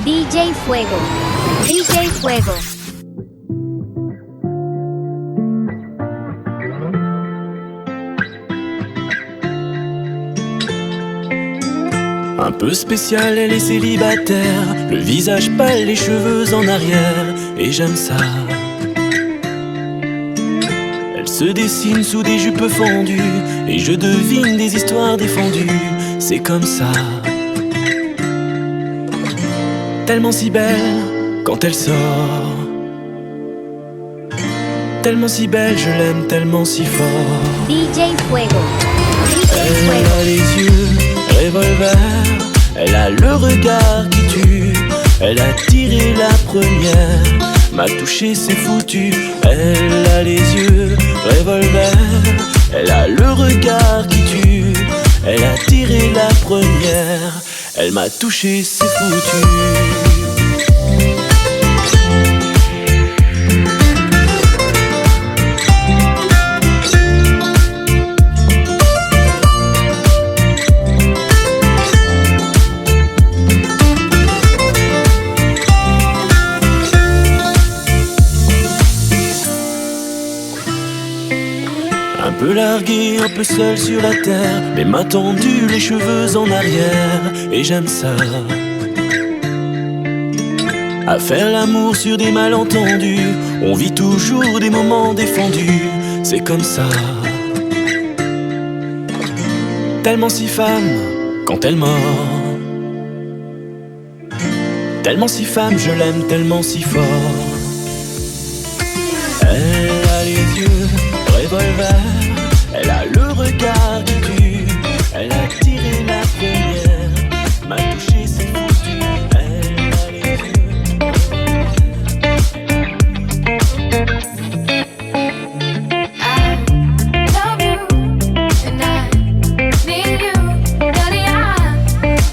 DJ Fuego. DJ Fuego. Un peu spécial, elle est célibataire, le visage pâle, les cheveux en arrière, et j'aime ça. Elle se dessine sous des jupes fendues, et je devine des histoires défendues, c'est comme ça. Tellement si belle quand elle sort, tellement si belle, je l'aime tellement si fort. DJ Fuego. DJ Elle Fuego. a les yeux revolver, elle a le regard qui tue, elle a tiré la première, m'a touché c'est foutu. Elle a les yeux revolver, elle a le regard qui tue, elle a tiré la première, elle m'a touché c'est foutu. Un peu largué, un peu seul sur la terre, mais m'a tendu les cheveux en arrière, et j'aime ça. À faire l'amour sur des malentendus, on vit toujours des moments défendus, c'est comme ça. Tellement si femme quand elle mord, tellement si femme, je l'aime tellement si fort. Elle a les yeux revolver, elle a le regard qui tue, elle a tiré la première, m'a touché c'est foutu. Elle a les yeux love you, and I need you. Daddy, I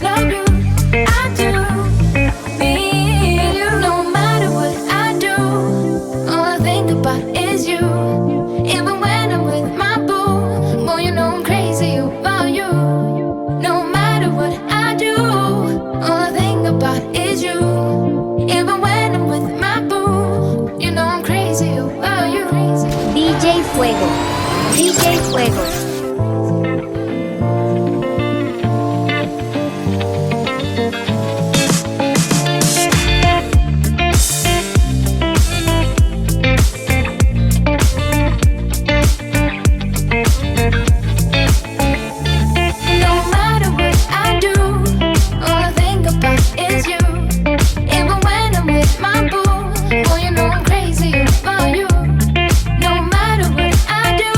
love you, I do need you. No matter what I do, all I think about is you. Even when I'm with my boo, boy, you know I'm crazy about you. No matter what I do, all I think about is you. Even when I'm with my boo, you know I'm crazy about you. DJ Fuego. DJ Fuego. No matter what I do, all I think about is you. Even when I'm with my boo, boy, you know I'm crazy about you. No matter what I do,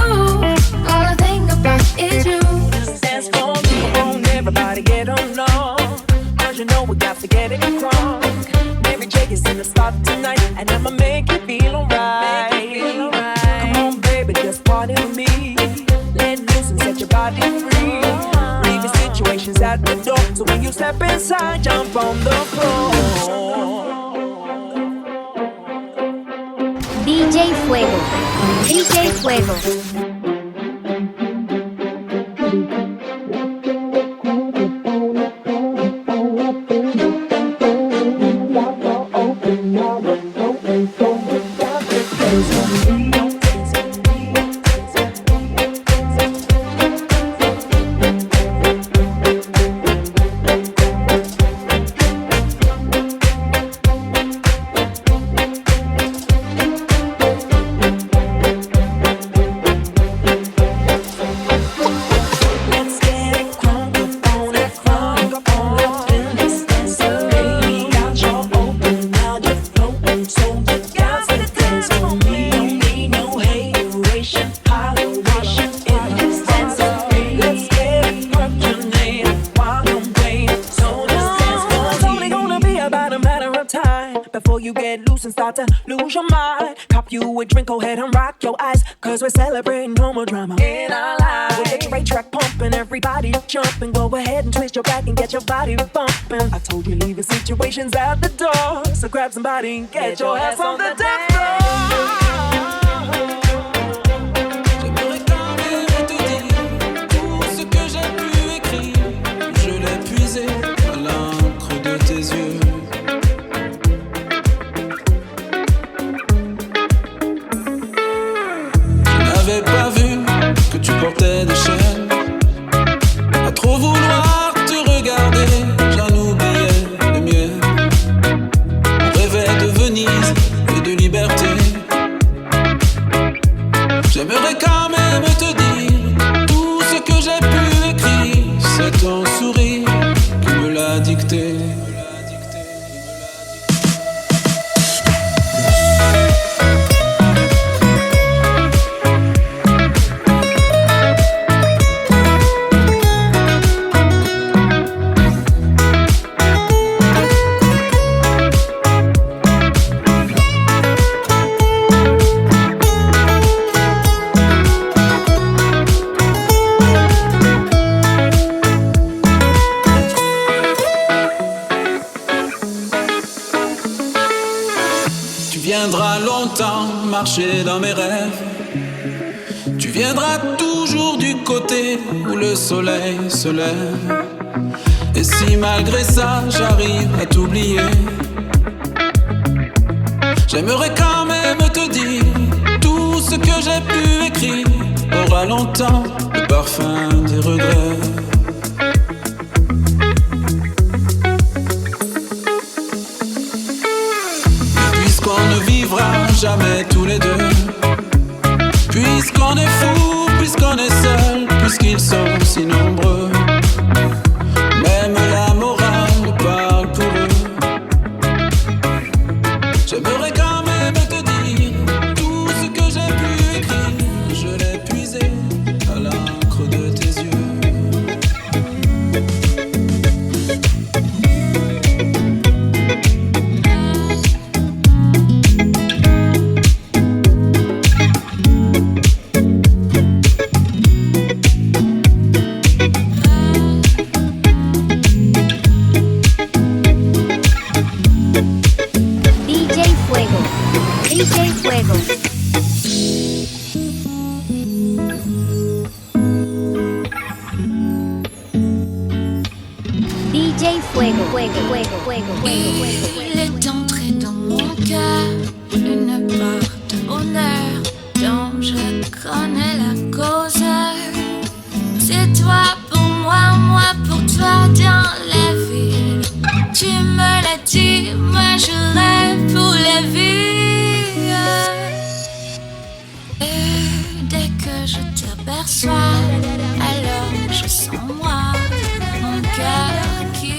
all I think about is you. Dance for me, come on, everybody get along. Cause you know we got to get it crunk. Mary J is in the spot tonight, and I'ma make you feel alright. Come on, baby, just party with me. Let loose and set your body free. Leave your situations at the door, so when you step inside, jump on the floor. DJ Fuego. DJ Fuego. Let's get it crunk up on it, crunk up on it. In this dancery, got you open, now you're floating, so you got to dance for me. Don't need no hateration, holleration. In this dancery, let's get it percolated while I'm waiting. So this dance for me. It's only gonna be about a matter of time before you get loose and start to lose your mind. Cop you a drink, go ahead and rock your eyes, cause we're celebrating no more drama in our lives. With the great track pumping, everybody jumping. Go ahead and twist your back and get your body bumping. I told you leave your situations at the door, so grab somebody and get your ass on the dance floor. J'aimerais parler et te dire tout ce que j'ai pu écrire. Je l'ai puisé à l'encre de tes yeux. mari qui me l'a dicté. Tu viendras longtemps marcher dans mes rêves. Tu viendras toujours du côté où le soleil se lève. Et si malgré ça j'arrive à t'oublier, j'aimerais quand même te dire tout ce que j'ai pu écrire aura longtemps le parfum des regrets. Puisqu'on ne vivra jamais tous les deux, puisqu'on est fou, puisqu'on est seul, puisqu'ils sont si nombreux, même la morale parle pour eux. J'aimerais quand même te dire tout ce que j'ai pu écrire, je l'ai puisé à l'encre de tes yeux. DJ Fuego. DJ Fuego, fuego, fuego, fuego, fuego, fuego. Il est entré dans mon cœur une part de bonheur dont je connais la cause. C'est toi pour moi, moi pour toi dans la ville. Tu me l'as dit, moi je rêve pour la vie. Et dès que je t'aperçois, alors je sens moi mon cœur qui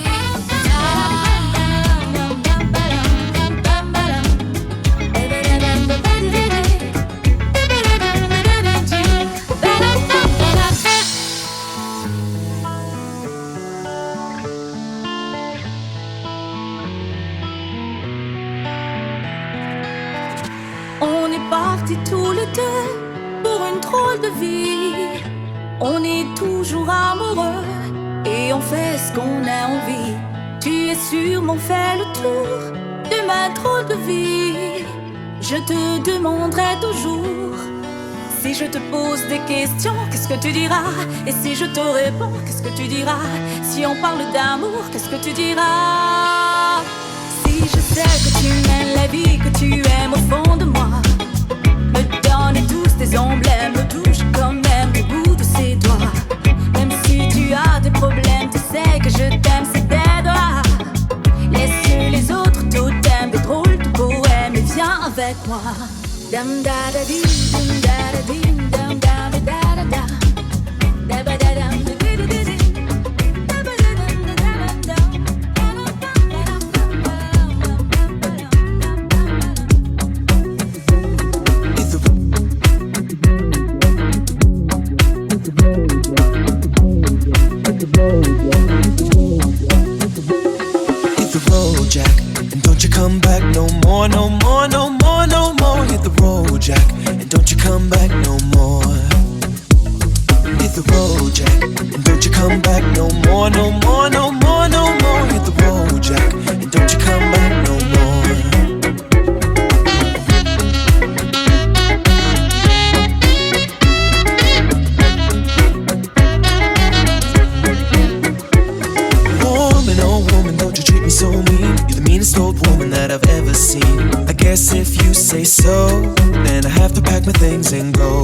On est partis tous les deux pour une drôle de vie. On est toujours amoureux et on fait ce qu'on a envie. Tu as sûrement fait le tour de ma drôle de vie. Je te demanderai toujours, si je te pose des questions, qu'est-ce que tu diras? Et si je te réponds, qu'est-ce que tu diras? Si on parle d'amour, qu'est-ce que tu diras? Si je sais que tu mènes la vie que tu aimes au fond de moi, me donne tous tes emblèmes, me touche quand même le bout de ses doigts. Même si tu as des problèmes, tu sais que je t'aime, c'est des doigts. Laisse les autres totems, des drôles de poèmes, et viens avec moi. Dam da da di, dam da da di, dam da da da da da. Da ba da dam da di di di. Da ba da dam da da da da. Hit the road, Jack, and don't you come back no more, no more, no more, no more. Hit the road, Jack, and don't you come back no more. Hit the road, Jack, and don't you come back no more, no more, no more, no more. Hit the road, Jack, and don't you come back no more. Woman, oh woman, don't you treat me so mean. You're the meanest old woman that I've ever seen. I guess if you say so, then I have to pack my things and go.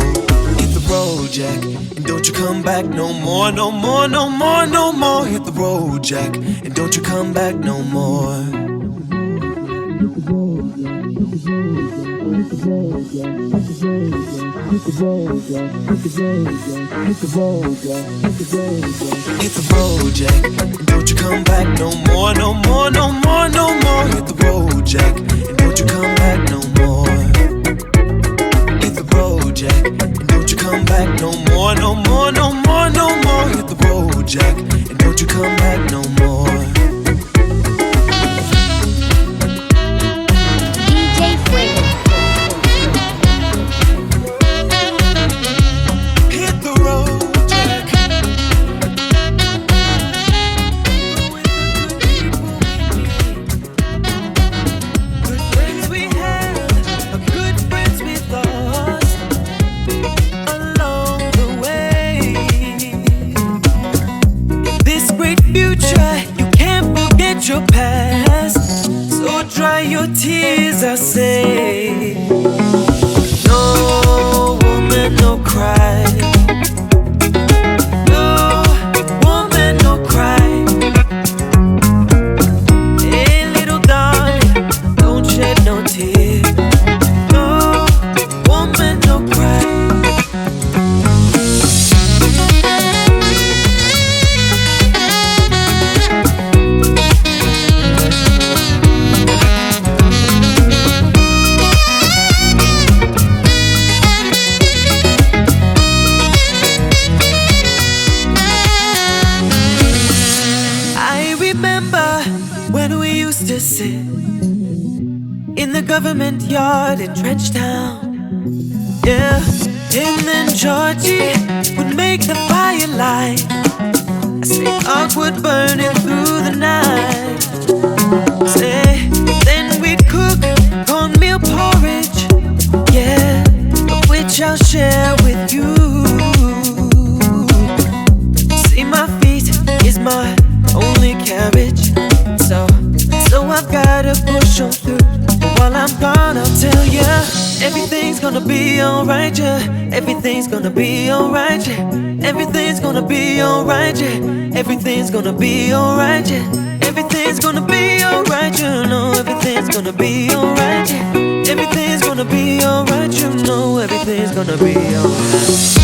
Hit the road, Jack, and don't you come back no more, no more, no more, no more. Hit the road, Jack, and don't you come back no more. Hit the road, Jack, and don't you come back no more, no more, no more, no more. Hit the road, Jack, and don't you come back no more. Hit the road, Jack, and don't you come back no more, no more, no more, no more. Hit the road, Jack, and don't you come back no more. DJ Fuego. Hit the road, Jack. Good friends we had, good friends we lost along the way. This great future, you can't forget your past. So dry your tears, I say. No woman, no cry. No woman, no cry. Hey, little darling, don't shed no tears. No woman, no cry. I remember when we used to sit in the government yard in Trenchtown. Yeah, and then Georgie would make the fire light. I say awkward burning through the night. Say, then we'd cook cornmeal porridge. Yeah, of which I'll share with you. See, my feet is my only carriage. So I've gotta push on through. While I'm gone, I'll tell ya, everything's gonna be alright, yeah. Everything's gonna be alright, yeah. Everything's gonna be alright, yeah. Everything's gonna be alright, yeah. Everything's gonna be alright, you know. Everything's gonna be alright, yeah. Everything's gonna be alright, you know. Everything's gonna be alright.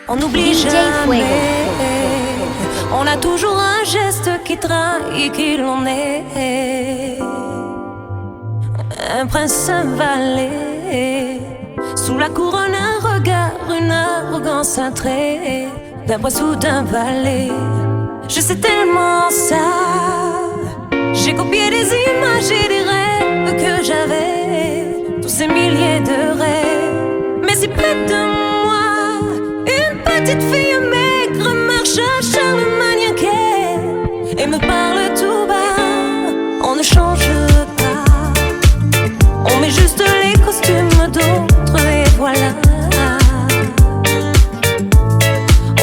On n'oublie DJ jamais. Fuego. On a toujours un geste qui trahit qui l'on est. Un prince, un valet. Sous la couronne, un regard, une arrogance, un trait. D'un poids sous d'un valet. Je sais tellement ça. J'ai copié des images et des rêves que j'avais. Tous ces milliers de rêves. Mais si près de moi, une petite fille maigre marche à Charlemagne et me parle tout bas. On ne change pas. On met juste les costumes d'autres et voilà.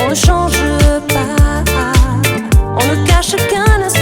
On ne change pas. On ne cache qu'un instant.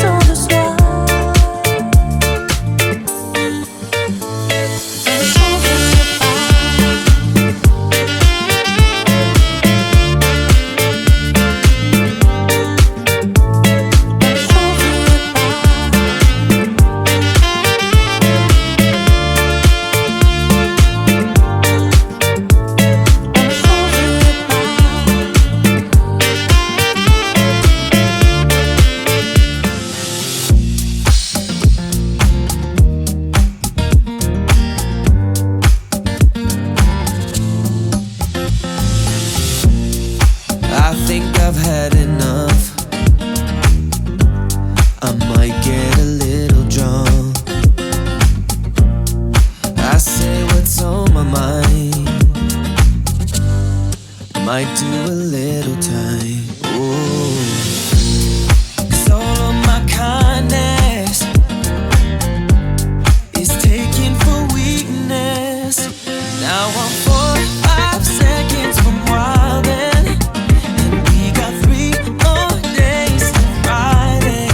think I've had enough. I might get a little drunk. I say what's on my mind. Might do a little time. Ooh. 'Cause all of my kindness is taken for weakness. Now I'm 4 or 5 seconds from wildin', and we got 3 more days to ride it.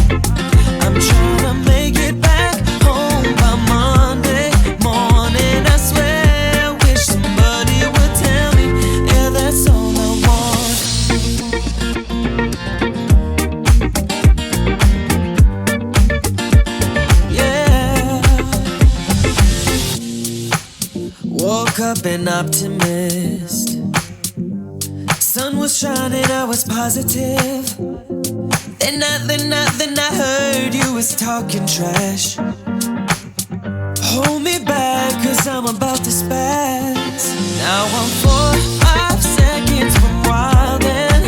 I'm trying to make it back home by Monday morning. I swear, I wish somebody would tell me, yeah, that's all I want. Yeah. Woke up an optimist. Sun was shining, I was positive. Then I heard you was talking trash. Hold me back, 'cause I'm about to spaz. Now I'm 4 or 5 seconds from wildin',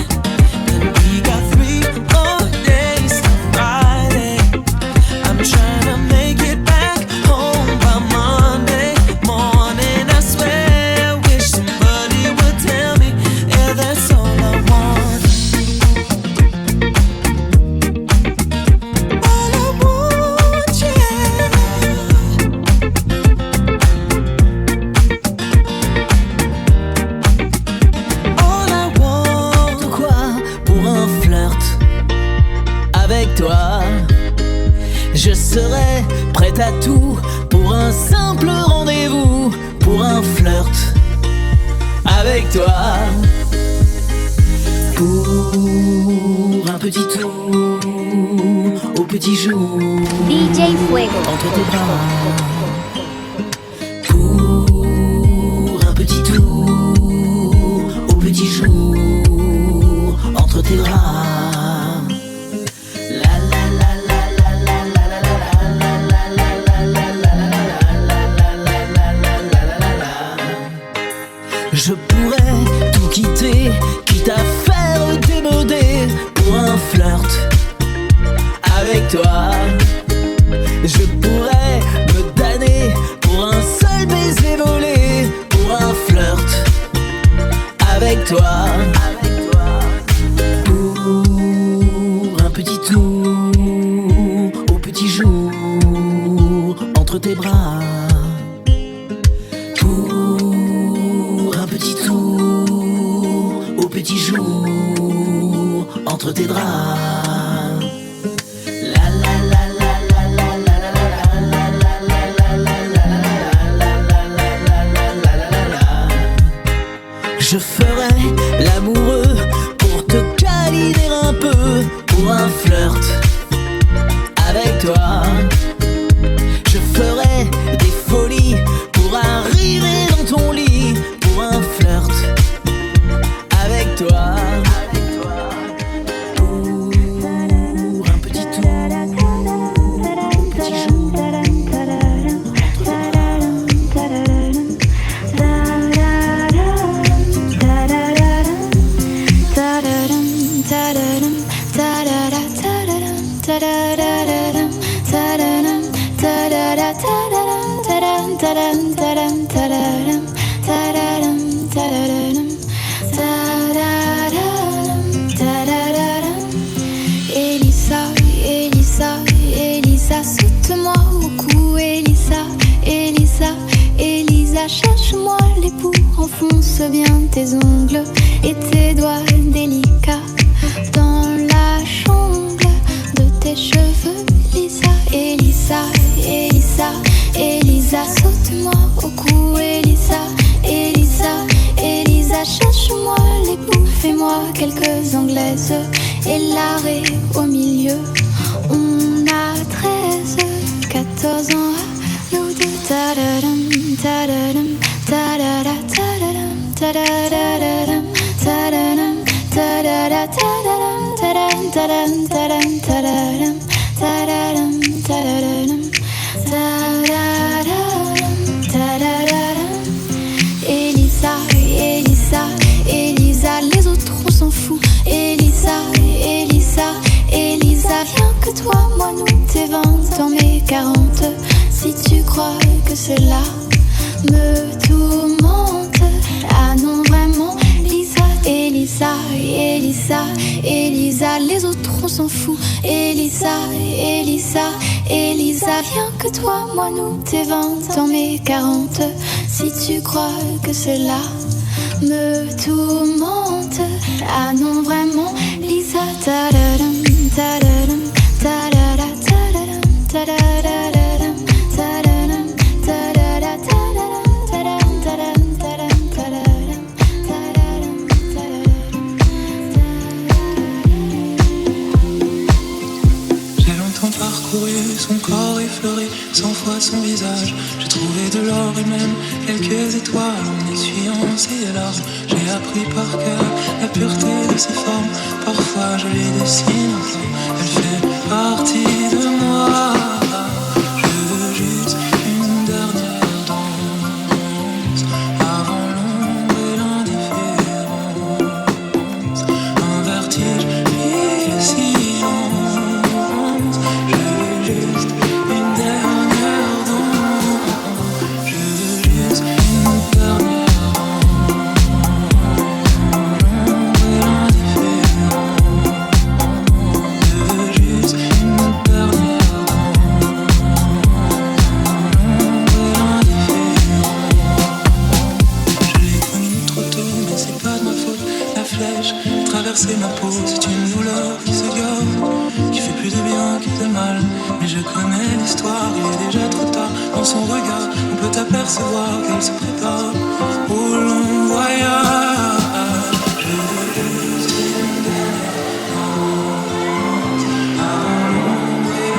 and we got 3 more days to ride it. I'm trying to make it back home by Monday morning. I swear, I wish somebody would tell me, yeah, that's all I want. All I want, yeah. All I want. Quoi pour un flirt avec toi? Je serai prête à tout pour un simple rendez-vous, pour un flirt avec toi. Pour un petit tour au petit jour DJ Fuego. entre tes bras. Pour un petit tour au petit jour entre tes bras. La la la la la la la la la la la la la la la la. Je pourrais tout quitter, quitte à faire démoder pour un flirt avec toi. Je pourrais me damner pour un seul baiser volé, pour un flirt avec toi. Pour un petit tour au petit jour entre tes bras. Pour un petit tour au petit jour entre tes draps. La la la la la la la la la la la la la. Je ferai l'amoureux pour te câliner un peu, pour un flirt avec toi. Je ferai des folies pour arriver dans ton lit, pour un flirt avec toi. Pour un petit tour, petit jour. Elisa, Elisa, Elisa, saute-moi au cou, Elisa, Elisa, Elisa, cherche-moi l'époux, enfonce bien tes ongles et tes doigts délicats dans la jungle de tes cheveux, Elisa, Elisa, Elisa, Elisa, saute-moi au cou, Elisa, Elisa, Elisa, cherche-moi l'époux, fais-moi quelques anglaises et l'arrêt au milieu. On a 13, 14 ans à nous deux. Ta-da-dam, ta-da-dam, ta-da-da, ta-da-dam, ta-da-da-da-dam, ta-da-dam, ta-da-da, ta-da-dam, ta-dam, ta-dam, ta-dam, ta-da-dam, ta-da-dam, ta-da-da-dam, ta-da-dam, ta-da-da-dam. Elisa, Elisa, Elisa, les autres on s'en fout. cela me tourmente. Ah non vraiment, Lisa, Elisa, Elisa, Elisa, les autres on s'en fout. Elisa, Elisa, Elisa, rien que toi, moi nous, tes 20 ans, mes 40. Si tu crois que cela me tourmente, ah non vraiment, Lisa, ta-da-dum, ta-da-dum, ta-da-da, ta-da-dum, ta-da-da-da-dum, ta-da-dum, ta-da-da, ta-da-dum, ta-da-dum, ta-da-dum, ta-da-dum, ta-da-dum, ta-da-dum, ta-da-dum. J'ai longtemps parcouru son corps effleuré, 100 fois son visage. J'ai trouvé de l'or et même quelques étoiles en essuyant ses larmes. J'ai appris par cœur la pureté de ses formes. Parfois je les dessine en flamme. Elle fait partie de moi. Je veux juste une dernière danse avant l'ombre et l'indifférence. Un vertige puis le silence. Je veux juste une dernière danse. Je veux juste une dernière l'ombre et l'indifférence. Je veux juste une dernière l'ombre et l'indifférence. Je l'ai connue trop tôt, mais c'est pas de ma faute. La flèche traversait ma peau, c'est une douleur qui se garde, qui fait plus de bien que de mal. Mais je connais l'histoire, il est déjà trop tard. Dans son regard, on peut apercevoir qu'elle se prépare au long voyage. Je veux juste une dernière danse avant l'ombre et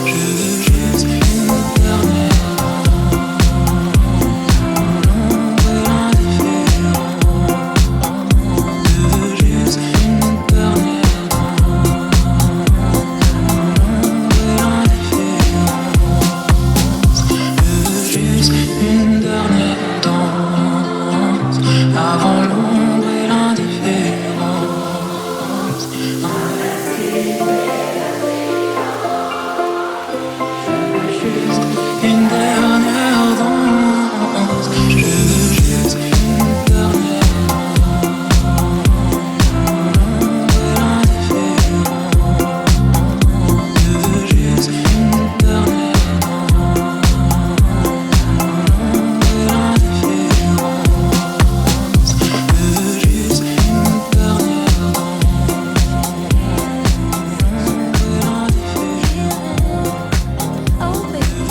je veux juste une dernière l'ombre et l'indifférence. Je veux juste une dernière l'ombre et l'indifférence. Je veux juste une dernière danse avant l'ombre et l'indifférence. Une dernière danse. Je veux juste une dernière l'ombre et l'indifférence. Je veux juste une dernière l'ombre et l'indifférence. Je veux juste une dernière Oh baby,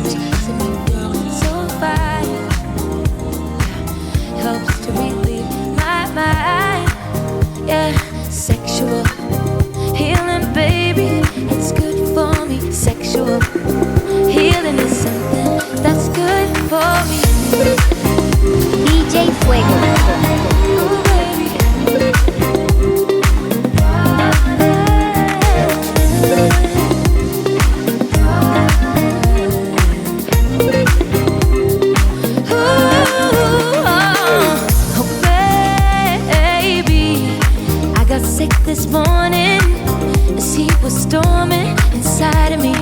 to me feeling so fine. Helps to relieve my mind. Yeah, sexual healing, baby, it's good for me. Sexual healing is something that's good for me. DJ Fuego. Ooh, baby. Oh baby, I got sick this morning as he was storming inside of me.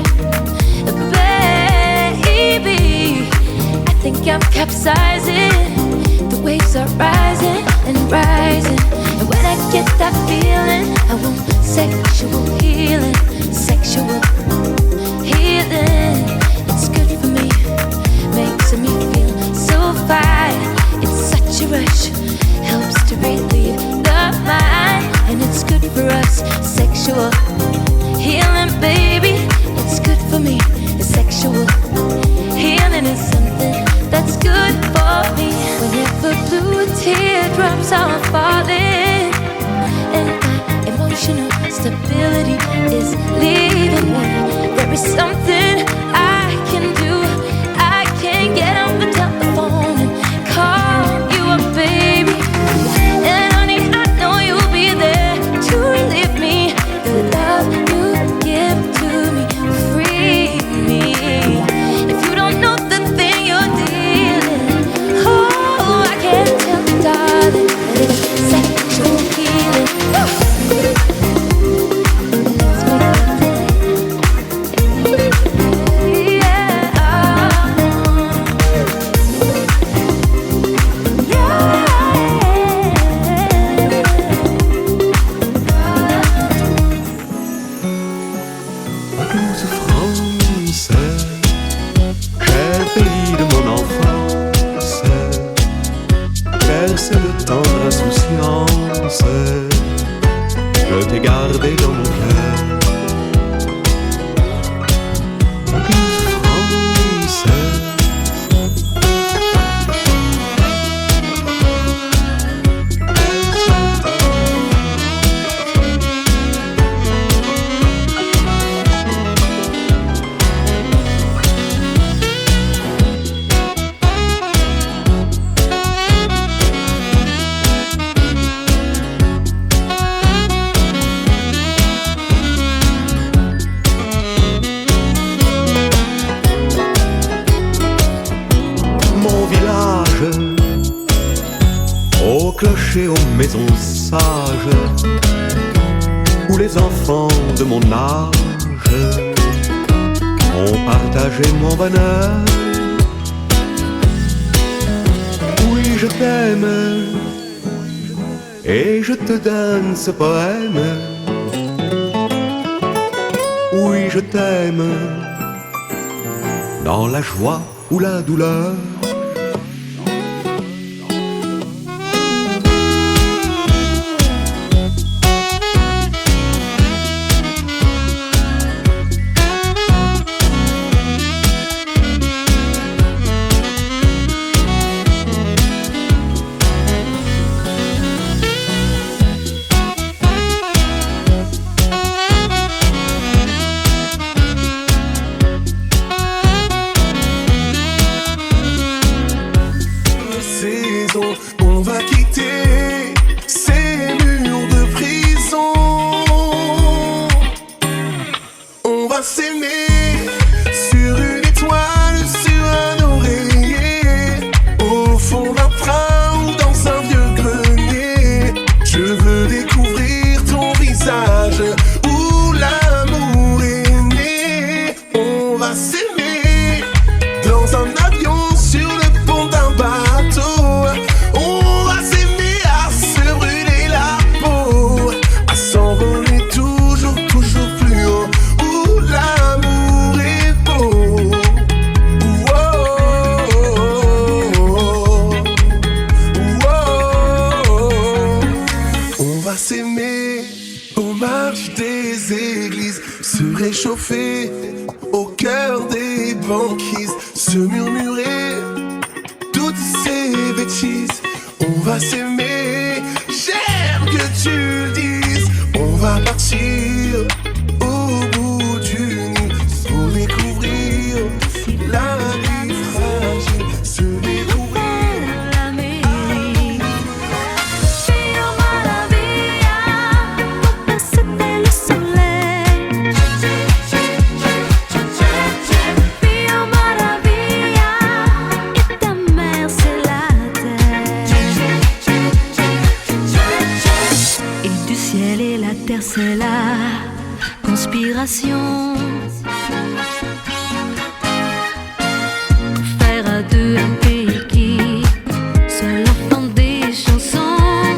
Baby, I think I'm capsizing. The waves are rising and rising, and when I get that feeling, I want sexual healing, sexual healing. It's good for me, makes me feel so fine. It's such a rush, helps to relieve the mind, and it's good for us. Sexual healing, baby, it's good for me. The sexual healing is something that's good for me. Whenever blue teardrops are falling, and my emotional stability Douce France, cher pays de mon enfance, berce de tendre insouciance, je t'ai gardé dans mon cœur. Douce France, au clocher, aux maisons sages, où les enfants de mon âge ont partagé mon bonheur. Oui, je t'aime et je te donne ce poème. Oui, je t'aime dans la joie ou la douleur. On va quitter ces murs de prison. On va s'aimer sur une étoile, sur un oreiller, au fond d'un train ou dans un vieux grenier. Je veux découvrir ton visage où l'amour est né. On va s'aimer dans un avion, sur le pont d'un bateau. On va s'aimer à se brûler la peau, à s'envoler toujours, toujours plus haut, où l'amour est beau. Oh, oh, oh, oh. On va s'aimer aux marches des églises, se réchauffer au cœur des banquises, se murmurer toutes ces bêtises. On va s'aimer, j'aime que tu le dises. On va partir au bout du Nil pour découvrir la vie fragile, se découvrir l'Amérique. Fio Maravilla, c'était le soleil. Fio Maravilla, et ta mère c'est la terre. Et du ciel et la terre c'est la conspiration. Faire à deux un pays qui seul enfant des chansons.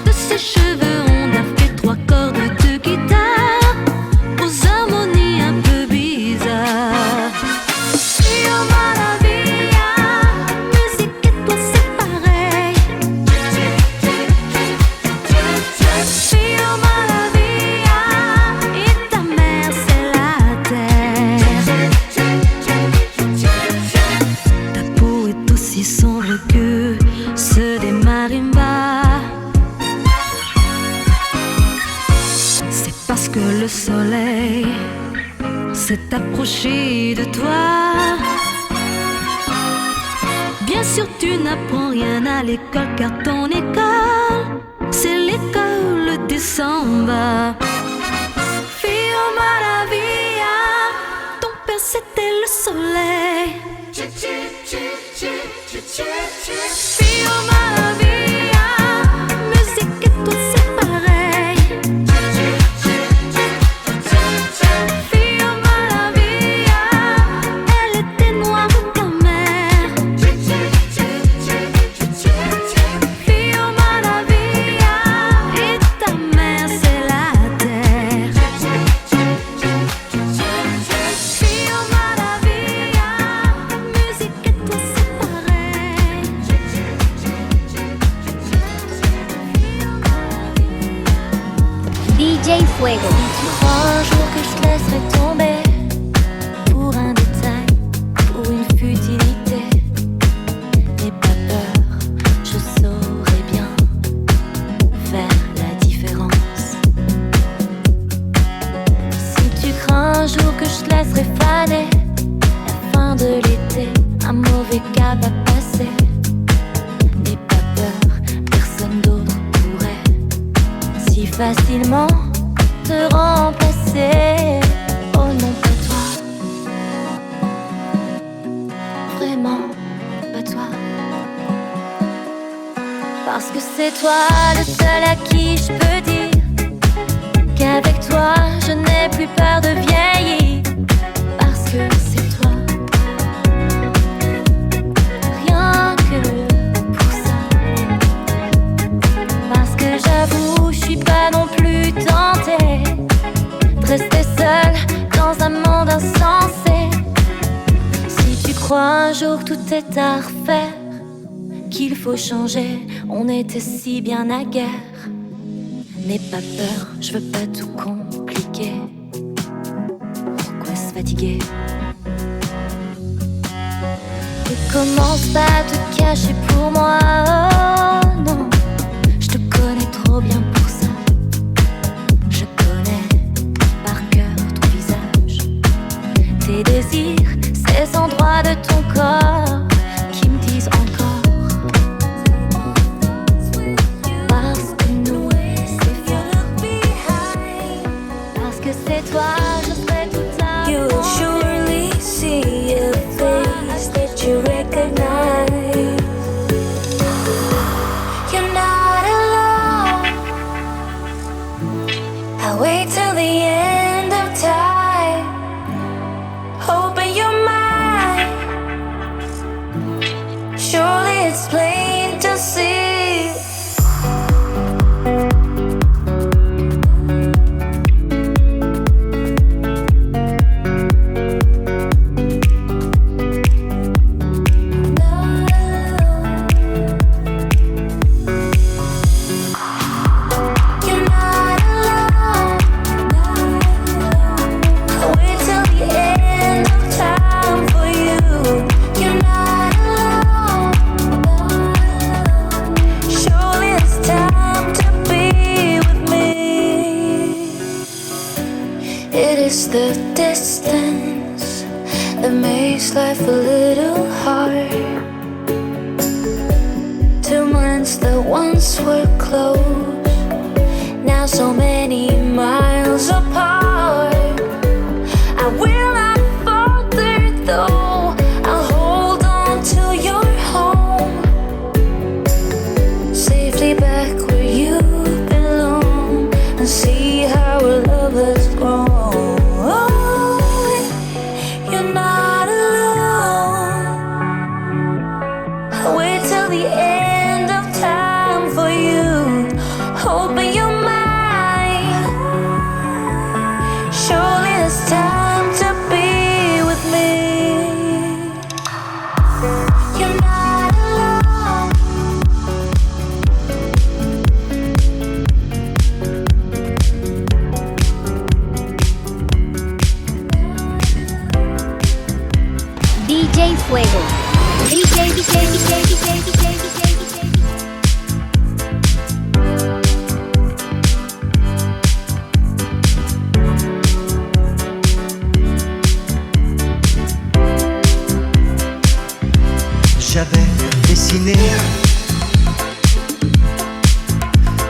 De ses cheveux on a fait 3 cordes de guitare aux harmonies un peu bizarres. Fio Maravilla, musique et toi c'est pareil. Fio Maravilla, et ta mère c'est la terre. Ta peau est aussi sombre que ceux des marimbas. C'est parce que le soleil s'est approché de toi. Bien sûr tu n'apprends rien à l'école, car ton école c'est l'école des samba. Fio Maravilla, ton père c'était le soleil. Fio Maravilla, musique et toi c'est pareil. Fio Maravilla, elle était noire comme mer. Fio Maravilla, et ta mère c'est la terre. fuego. Tu crois un jour que je te laisserai tomber pour un détail, pour une futilité. N'aie pas peur, je saurai bien faire la différence. Si tu crains un jour que je te laisserai faner, la fin de l'été, un mauvais cap à passer. N'aie pas peur, personne d'autre pourrait si facilement te remplacer. Oh non, pas toi, vraiment pas toi. Parce que c'est toi le seul à qui je peux dire qu'avec toi je n'ai plus peur de vieillir. Parce que c'est toi, rien que pour ça. Parce que j'avoue, je suis pas non plus tentée de rester seule dans un monde insensé. Si tu crois un jour que tout est à refaire, qu'il faut changer, on était si bien naguère. N'aie pas peur, je veux pas tout compliquer. Pourquoi se fatiguer? Ne commence pas à te cacher pour moi, oh non. Je te connais trop bien pour ça. Je connais par cœur ton visage, tes désirs, ces endroits de ton corps qui me disent encore. Parce que nous, c'est fort. Parce que c'est toi, je serai tout à l'heure. You'll surely see a face that you recognize. You're not alone. I'll wait till the end of time, hoping you're mine. Surely it's plain to see. You're not alone. I'll wait till the end of time for you. You're not alone. Surely it's time to be with me. It is the distance that makes life a little hard. Two minds that once were close, now so many miles apart. I will not falter though, I'll hold on to your home, safely back where you belong, and see how our love has grown. You're not alone. I'll wait till the end of time for you, hoping you're mine. Surely it's time to be with me. You're not alone. DJ Fuego. DJ, DJ, DJ, DJ, DJ, DJ. J'avais dessiné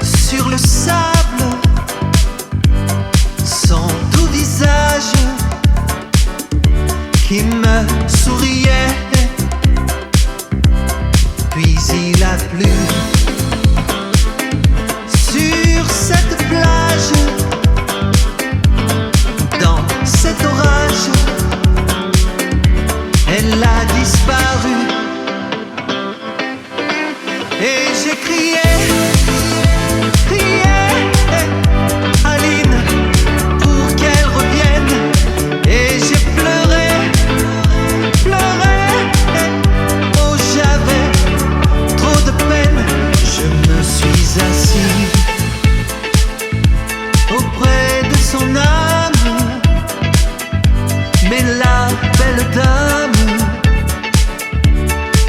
sur le sable son doux visage qui me souriait, puis il son âme, mais la belle dame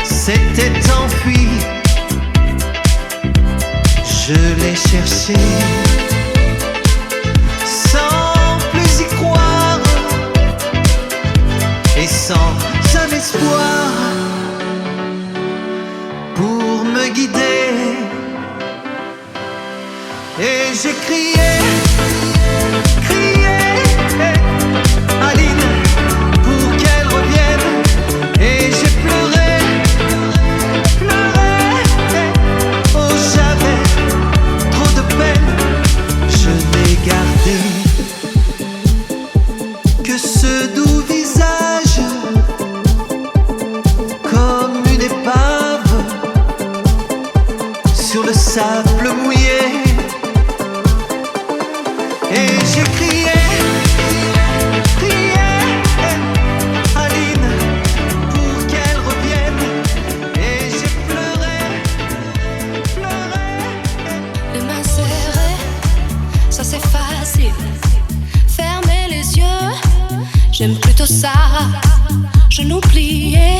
s'était enfuie. Je l'ai cherchée sans plus y croire et sans un espoir pour me guider. Et j'ai crié, crié, Aline, pour qu'elle revienne. Et j'ai pleuré, pleuré, oh j'avais trop de peine. Je n'ai gardé que ce doux visage, comme une épave sur le sable mouillé. Et j'ai crié, crié, Aline, pour qu'elle revienne. Et j'ai pleuré, pleuré. Les mains serrées, ça c'est facile. Fermer les yeux, j'aime plutôt ça. Genoux pliés,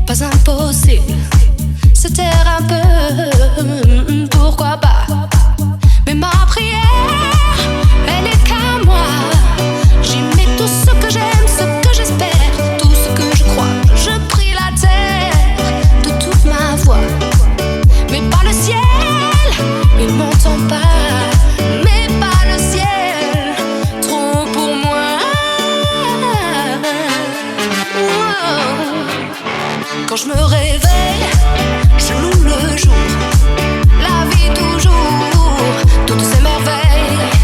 pas impossible. Se taire un peu, pourquoi pas. Mais ma prière, elle est qu'à moi. J'y mets tout ce que j'aime, ce que j'espère, tout ce que je crois. Je prie la terre de toute ma voix. Mais pas le ciel, il m'entend pas. Mais pas le ciel, trop pour moi. Quand je me réveille, je loue le jour. La vie toujours, toutes ces merveilles.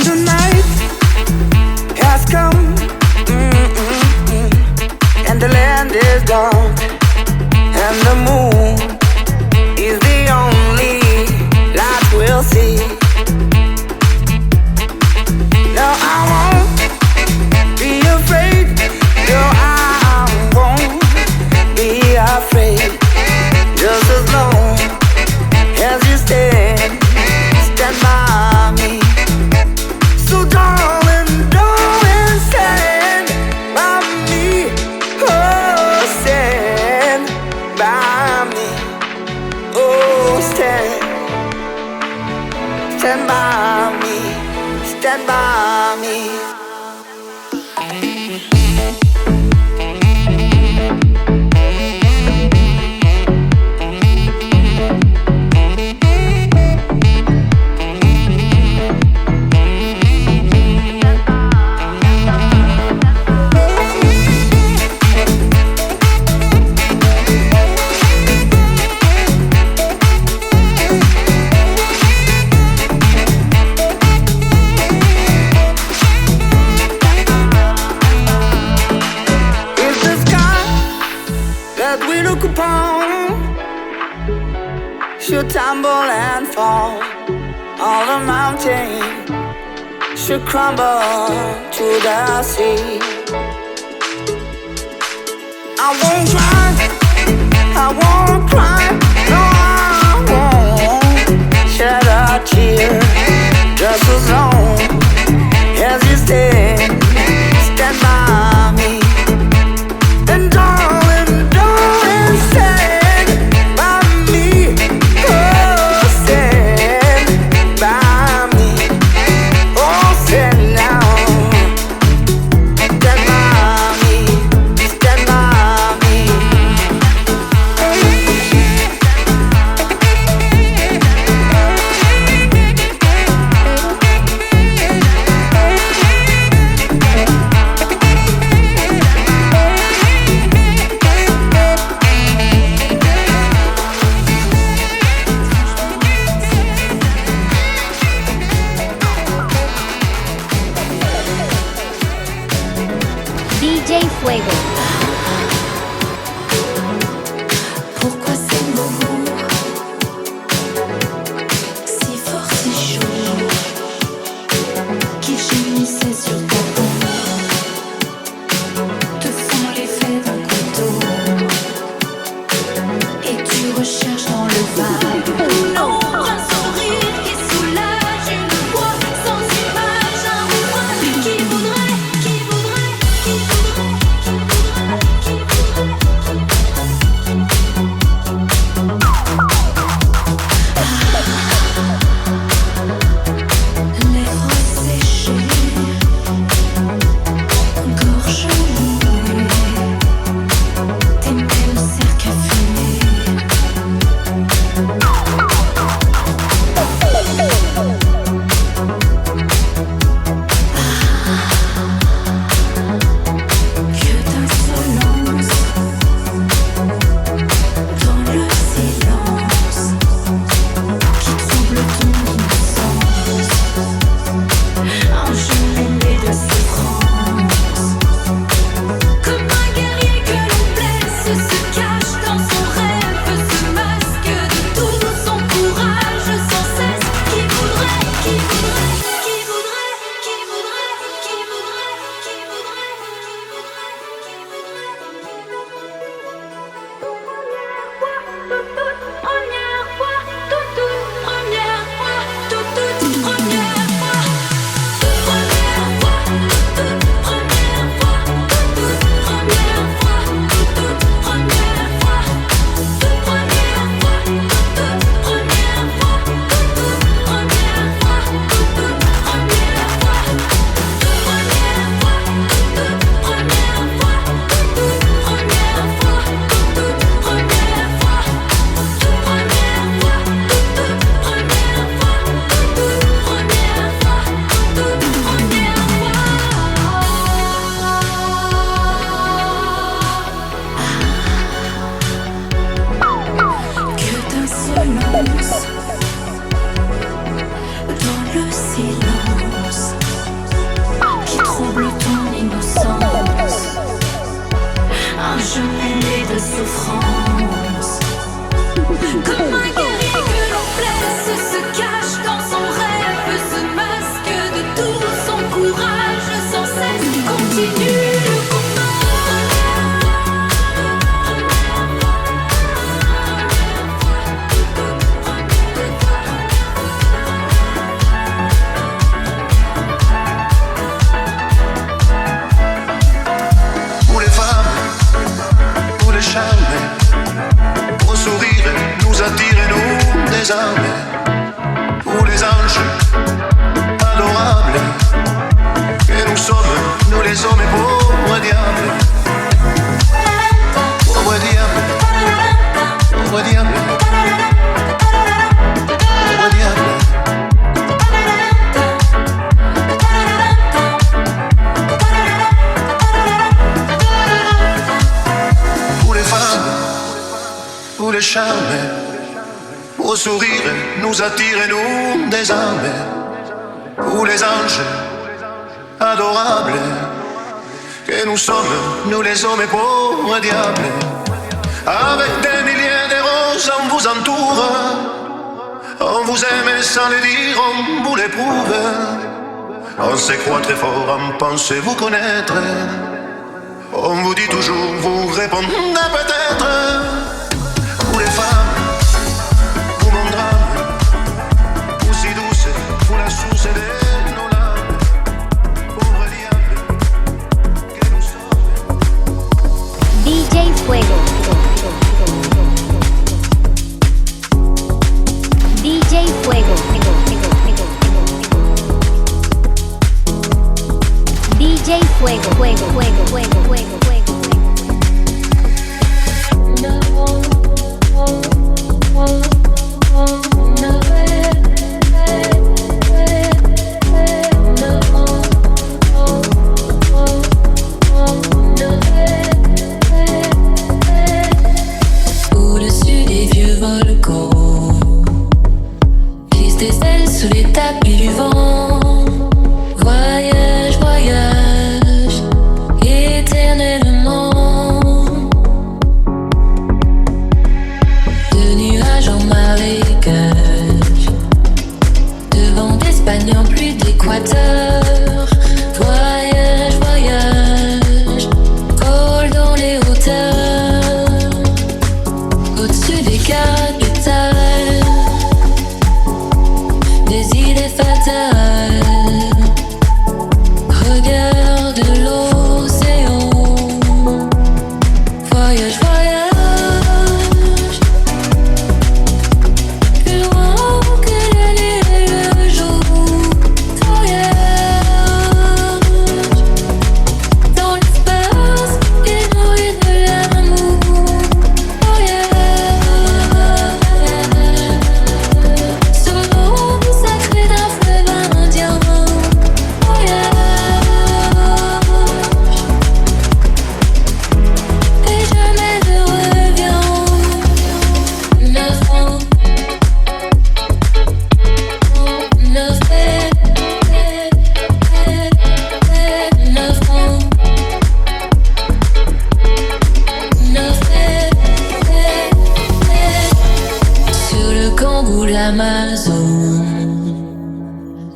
the night has come, and the land is dark, and the moon is the only light we'll see. No, I won't be afraid. No, I won't be afraid. Just as long as you stand by me. So darling, darling, stand by me. Oh, stand by me. Oh, stand by me. Stand by me. Should tumble and fall, all the mountain should crumble to the sea. I won't cry, I won't cry, no, I won't shed a tear. Just as long as you stand by me. And darling, darling, stand by me. Oh, stand by me. Oh, stand now. Stand by me. Stand by me. DJ Fuego. Pourquoi ces mots si forts, si chauds qui gémissaient sur ta peau te font l'effet d'un couteau et tu recherches dans le vague l'ombre, un sourire qui soulage une voix sans image, un refrain qui voudrait, qui voudrait, qui voudrait, qui voudrait, qui voudrait. Lèvres séchées, gorge nouée, tes mêmes cercles affinés. Que d'insolence dans le silence qui trouble ton innocence. Un jeu mêlé de souffrance. Comme un guerrier que l'on blesse se cache dans son rêve, se masque de tout son courage sans cesse. Qui voudrait, qui voudrait, qui voudrait, qui voudrait, qui voudrait, qui voudrait, qui première fois, toute première fois, toute première fois, toute première fois, toute première fois, toute première fois, toute première fois, toute première fois, toute première fois, toute première fois, toute première fois, toute sourire nous attire et nous des âmes, ou les anges adorables que nous sommes, nous les hommes et pauvres diables. Avec des milliers de roses on vous entoure, on vous aime sans le dire, on vous l'éprouve. On se croit très fort, on pense vous connaître. On vous dit toujours, vous répondez peut-être. Vous les femmes, vous mon drame, vous si douce, vous la source de nos larmes. Pauvre diable que nous sommes. DJ Fuego. DJ Fuego. DJ Fuego, fuego, fuego, fuego, fuego, fuego. Au-dessus des vieux volcans qui se décèlent sous les tapis du vent. Voyage, voyage, éternellement. De nuages en marécage, de vent d'Espagne en pluie d'équateur. Voyage, voyage, vol dans les hauteurs. Au-dessus des capitales, des idées fatales. Regarde l'océan. Voyage, voyage, plus loin que la nuit et le jour. Voyage dans l'espace et nourri de l'amour. Voyage sur l'eau sacrée d'un fleuve indien. Voyage. Et jamais ne reviens. 9 ans, 9 ans, 9 sur le Congo, l'Amazon.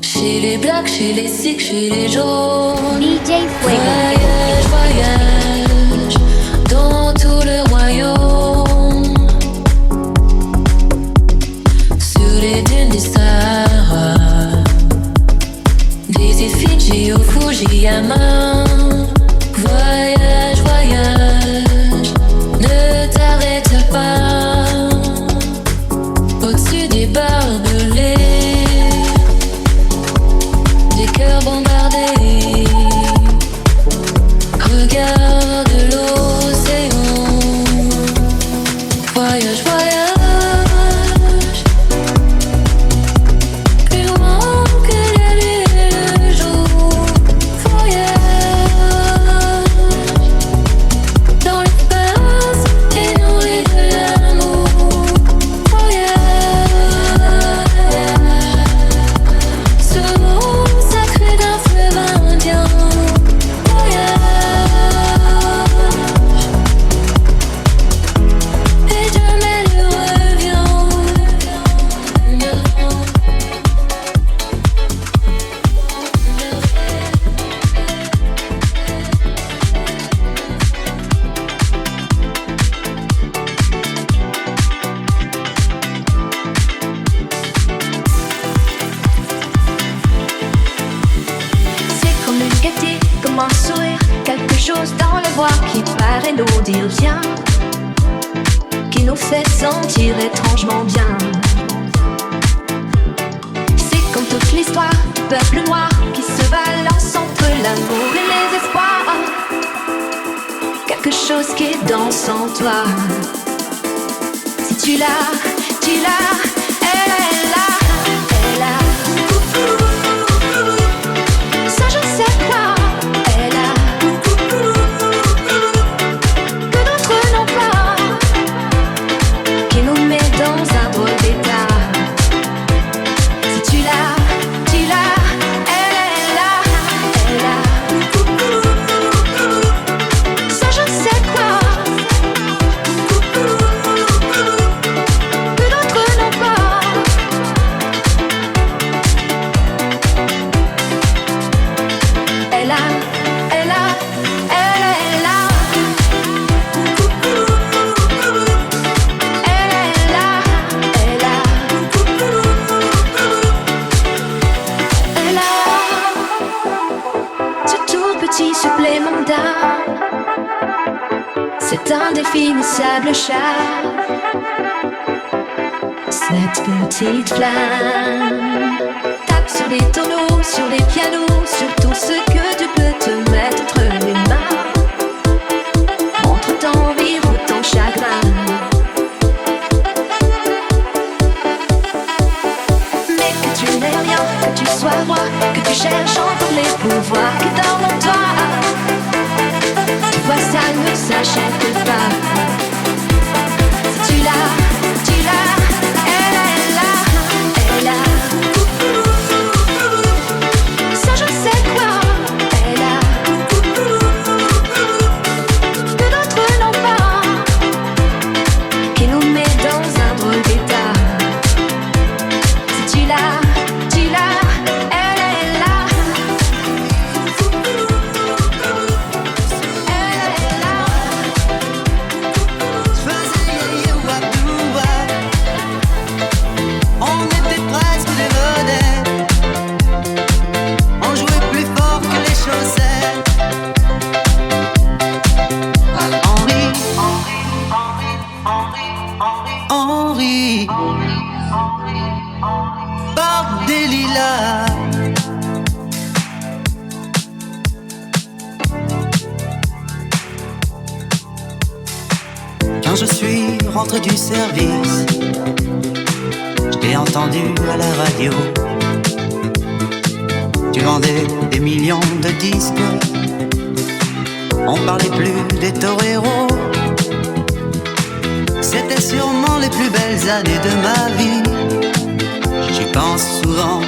Chez les blacks, chez les sikhs, chez les jaunes. DJ Fuego. Voyage, voyage, dans tout le royaume. Sur les dunes des Sahara, des îles Fidji au Fujiyama. Voyage, voyage, ne t'arrête pas. Au-dessus des barbelés, des cœurs bombardés. Regarde l'océan. Voyage, voyage, plus loin que la nuit et le jour. Voyage dans l'espace et nourri de l'amour. Voyage sur l'eau sacrée d'un fleuve indien. Voyage et jamais ne reviens. C'est comme une gaieté, comme un sourire, quelque chose dans les voix qui paraît nous dire viens, qui nous fait sentir étrangement bien. C'est comme toute l'histoire du peuple noir qui se balance entre l'amour et les espoirs. Quelque chose qui danse en toi. Si tu l'as, elle est là, elle est là. Ça je sais quoi, elle est là. Que d'autres n'ont pas, qui nous met dans un drôle d'état. tu l'as, elle est là, elle est là. Ça je sais quoi, que d'autres n'ont pas. Elle a, elle a, elle est là. Elle est là, elle a. Elle a ce tout petit supplément d'âme, cet indéfinissable charme, cette petite flamme. Tape sur les tonneaux, sur les pianos, sur tout ce que tu peux te mettre entre les mains. Montre ton rire ou ton chagrin, mais que tu n'aies rien, que tu sois roi, que tu cherches encore les pouvoirs qui dorment en toi. Tu vois, ça ne s'achète pas. Si tu l'as, elle est là, elle a. Ça je sais quoi, elle a. Que d'autres n'ont pas, qui nous met dans un drôle d'état. Si tu l'as, elle est là. Elle est là. On était presque des vedettes. On jouait plus fort que les chaussettes. Henri porte des lilas. Quand je suis rentré du service, je t'ai entendu à la radio. Tu vendais des millions de disques. On parlait plus des toreros. C'était sûrement les plus belles années de ma vie. J'y pense souvent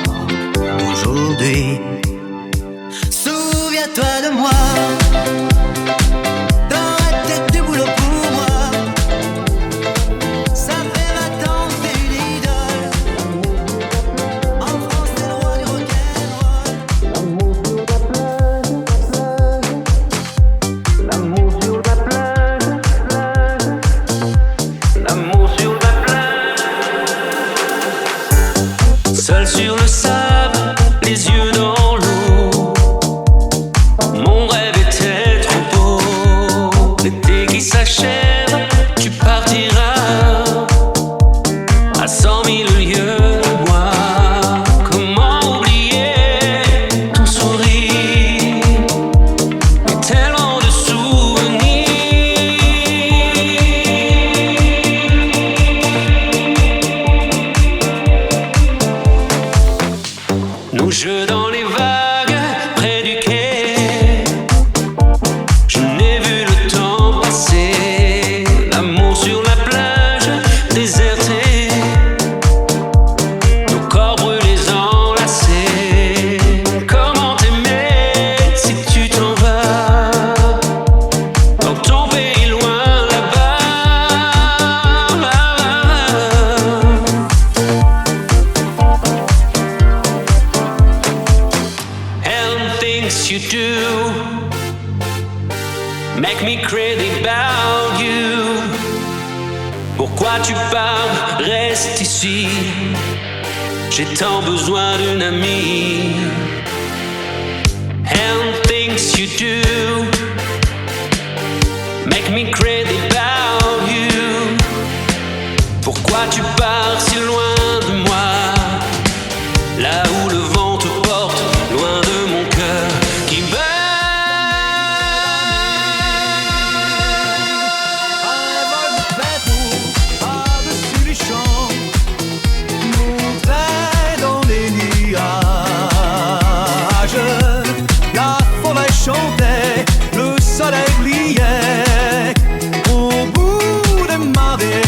aujourd'hui. Souviens-toi de moi. T'aurais été du boulot pour moi. Ça fait 20 ans que t'es une idole. En France t'es le roi du rock'n'roll. L'amour sur la plage. L'amour sur la plage. Seul sur le sable, les yeux dans l'eau. Mon rêve était trop beau. L'été qui s'achève, tu partiras à 100 000 lieues de moi. Comment oublier ton sourire et tellement de souvenirs. Nos jeux dans les vagues près du quai. Je n'ai vu le temps passer. L'amour sur la plage désertée. Nos corps brûlés enlacés. Comment t'aimer si tu t'en vas dans ton pays loin là-bas. And things you do make me crazy about you. Pourquoi tu pars, reste ici. J'ai tant besoin d'une amie. And things you do make me crazy about you. Pourquoi tu pars si loin de moi, là où le vent te porte, loin de mon cœur qui bat. Par-dessus les champs, montait dans les nuages. La forêt chantait, le soleil brillait au bout des marécages.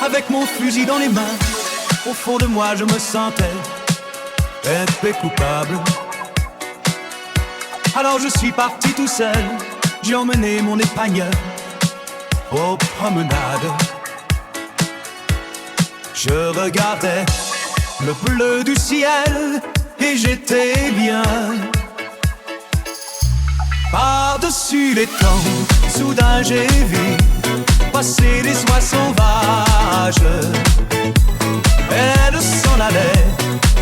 avec mon fusil dans les mains. Au fond de moi je me sentais épais coupable. Alors je suis parti tout seul, j'ai emmené mon épagneur aux promenades. Je regardais le bleu du ciel et j'étais bien. Par-dessus les temps, soudain j'ai vu passer des oies sauvages. Elle s'en allait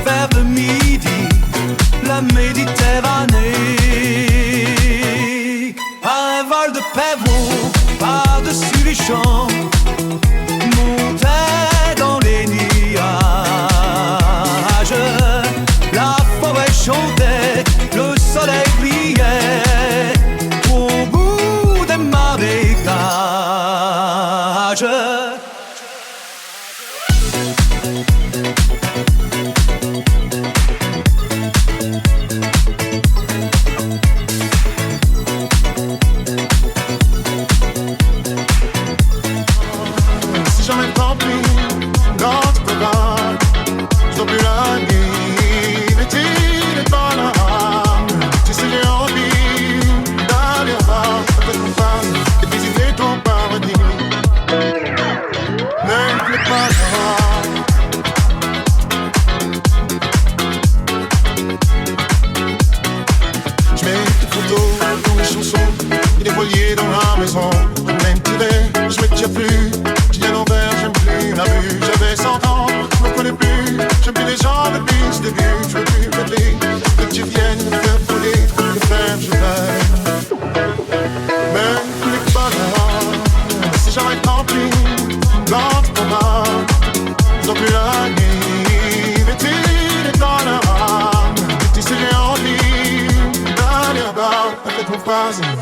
vers le midi, la Méditerranée. Un vol de pèlerins par-dessus les champs montait dans les nuages. La forêt chantait, le soleil brillait au bout des marécages.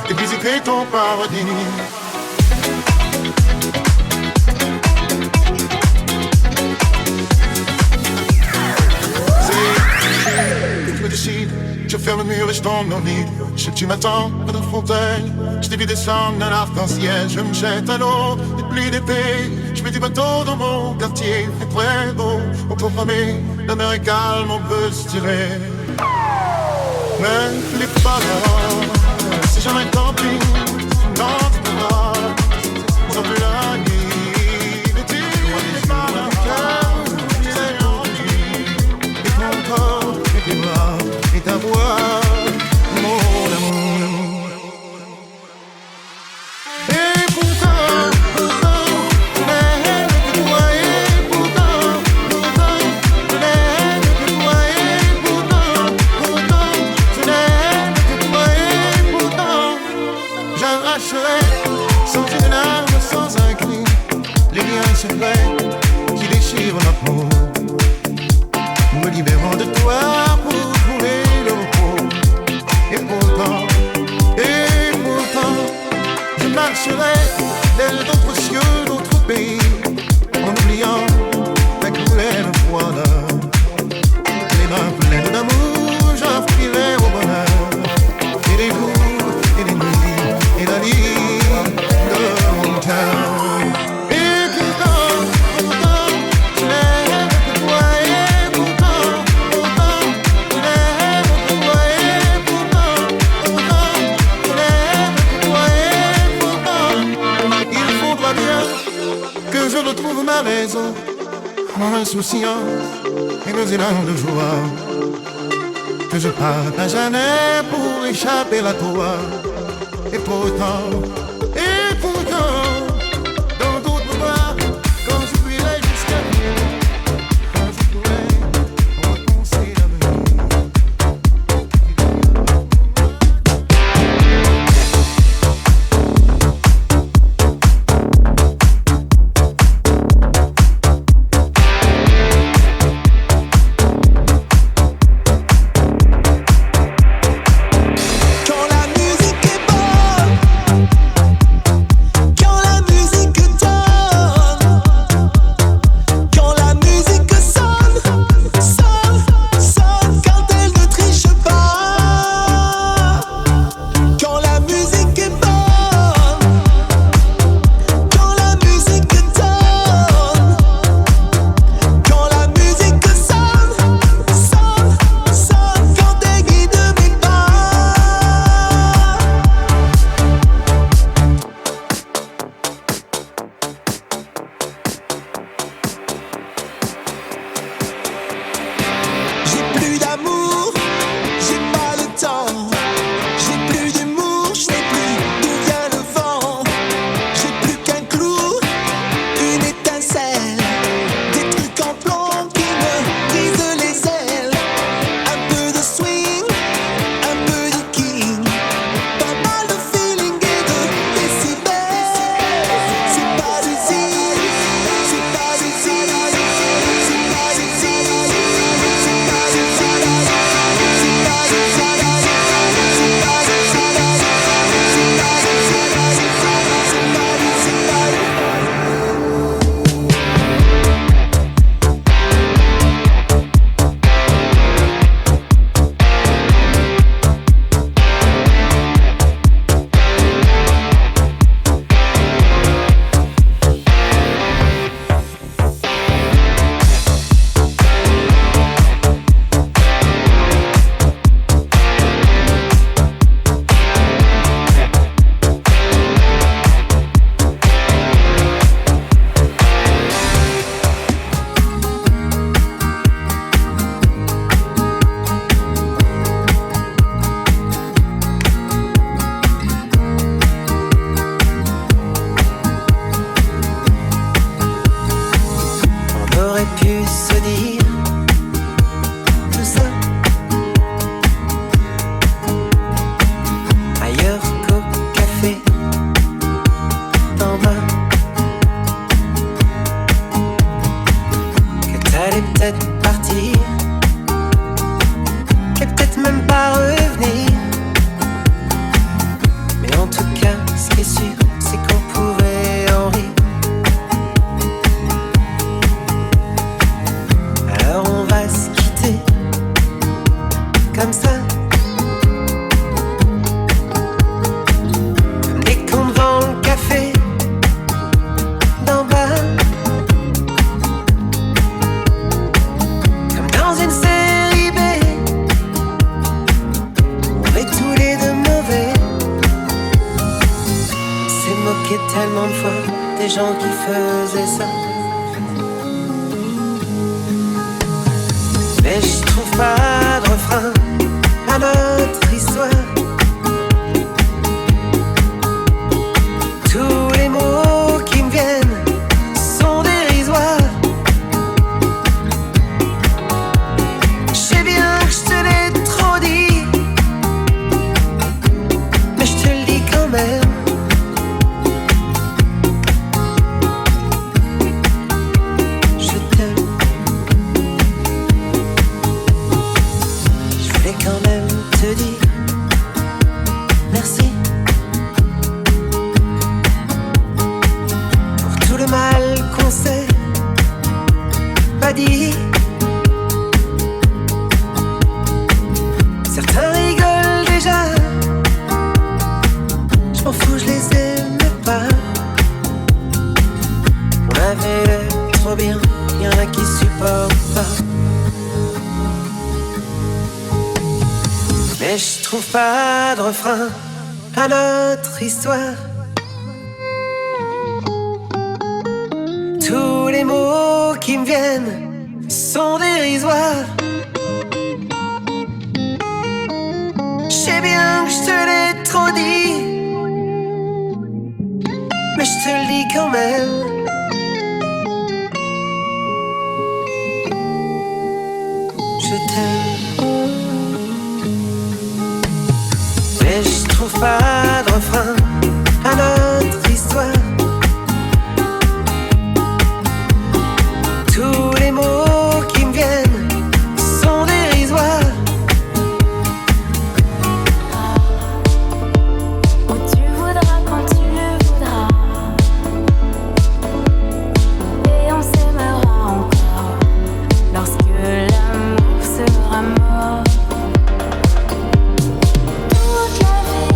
Et visiter ton paradis. Je me décide, je ferme le mur et je tombe dans le vide. Je sais que tu m'attends à la fontaine. Je t'ai vu descendre d'un arc-en-ciel. Je me jette à l'eau, des pluies d'été. Je mets des bateaux dans mon quartier. C'est très beau, on peut ramer. La mer est calme, on peut se tirer. Mais les paroles, si jamais tant pis, dans tes bras, sans plus la nuit, et tu n'es pas dans le cœur, c'est envie, et ton corps, et tes bras, et ta voix, mon amour. Et pourtant, je n'aime que toi, et pourtant, je n'aime que toi, et pourtant, je n'aime que toi, et pourtant, j'arracherai sans une larme, sans un cri, les liens secrets qui déchirent notre peau, me libérant de toi pour trouver le repos. Et pourtant, je marcherai vers d'autres cieux, d'autres pays, en oubliant la cruelle froideur. Les mains pleines d'amour, j'offrirai au bonheur, et des jours, et des nuits, et la vie de mon cœur. Et pourtant, je n'aime que toi, et pourtant, je n'aime que toi, et pourtant, je n'aime que toi, et pourtant, il faudra bien que je retrouve ma raison, mon insouciance et nos élans de joie, que je partage un air pour échapper à toi. Et pourtant, dans d'autres bras, quand je fuirai jusqu'à rien, quand je pourrai repenser l'avenir. Quand la musique est bonne, des gens qui faisaient ça. Mais je trouve pas de refrain à notre histoire. Tous les mots qui me viennent sont dérisoires. Je sais bien que je te l'ai trop dit, mais je te le dis quand même. Je t'aime. Je voulais quand même te dire merci pour tout le mal qu'on s'est pas dit. Certains rigolent déjà, je m'en fous, je les aimais pas. On avait l'air trop bien, y'en a qui supportent pas. Mais je trouve pas de refrain à notre histoire. Tous les mots qui me viennent sont dérisoires. Je sais bien que je te l'ai trop dit, mais je te le dis quand même. Je t'aime. Mais je trouve pas de refrain à notre histoire. Tous les mots qui me viennent sont dérisoires. Où tu voudras quand tu le voudras, et on s'aimera encore lorsque l'amour sera mort. Toute la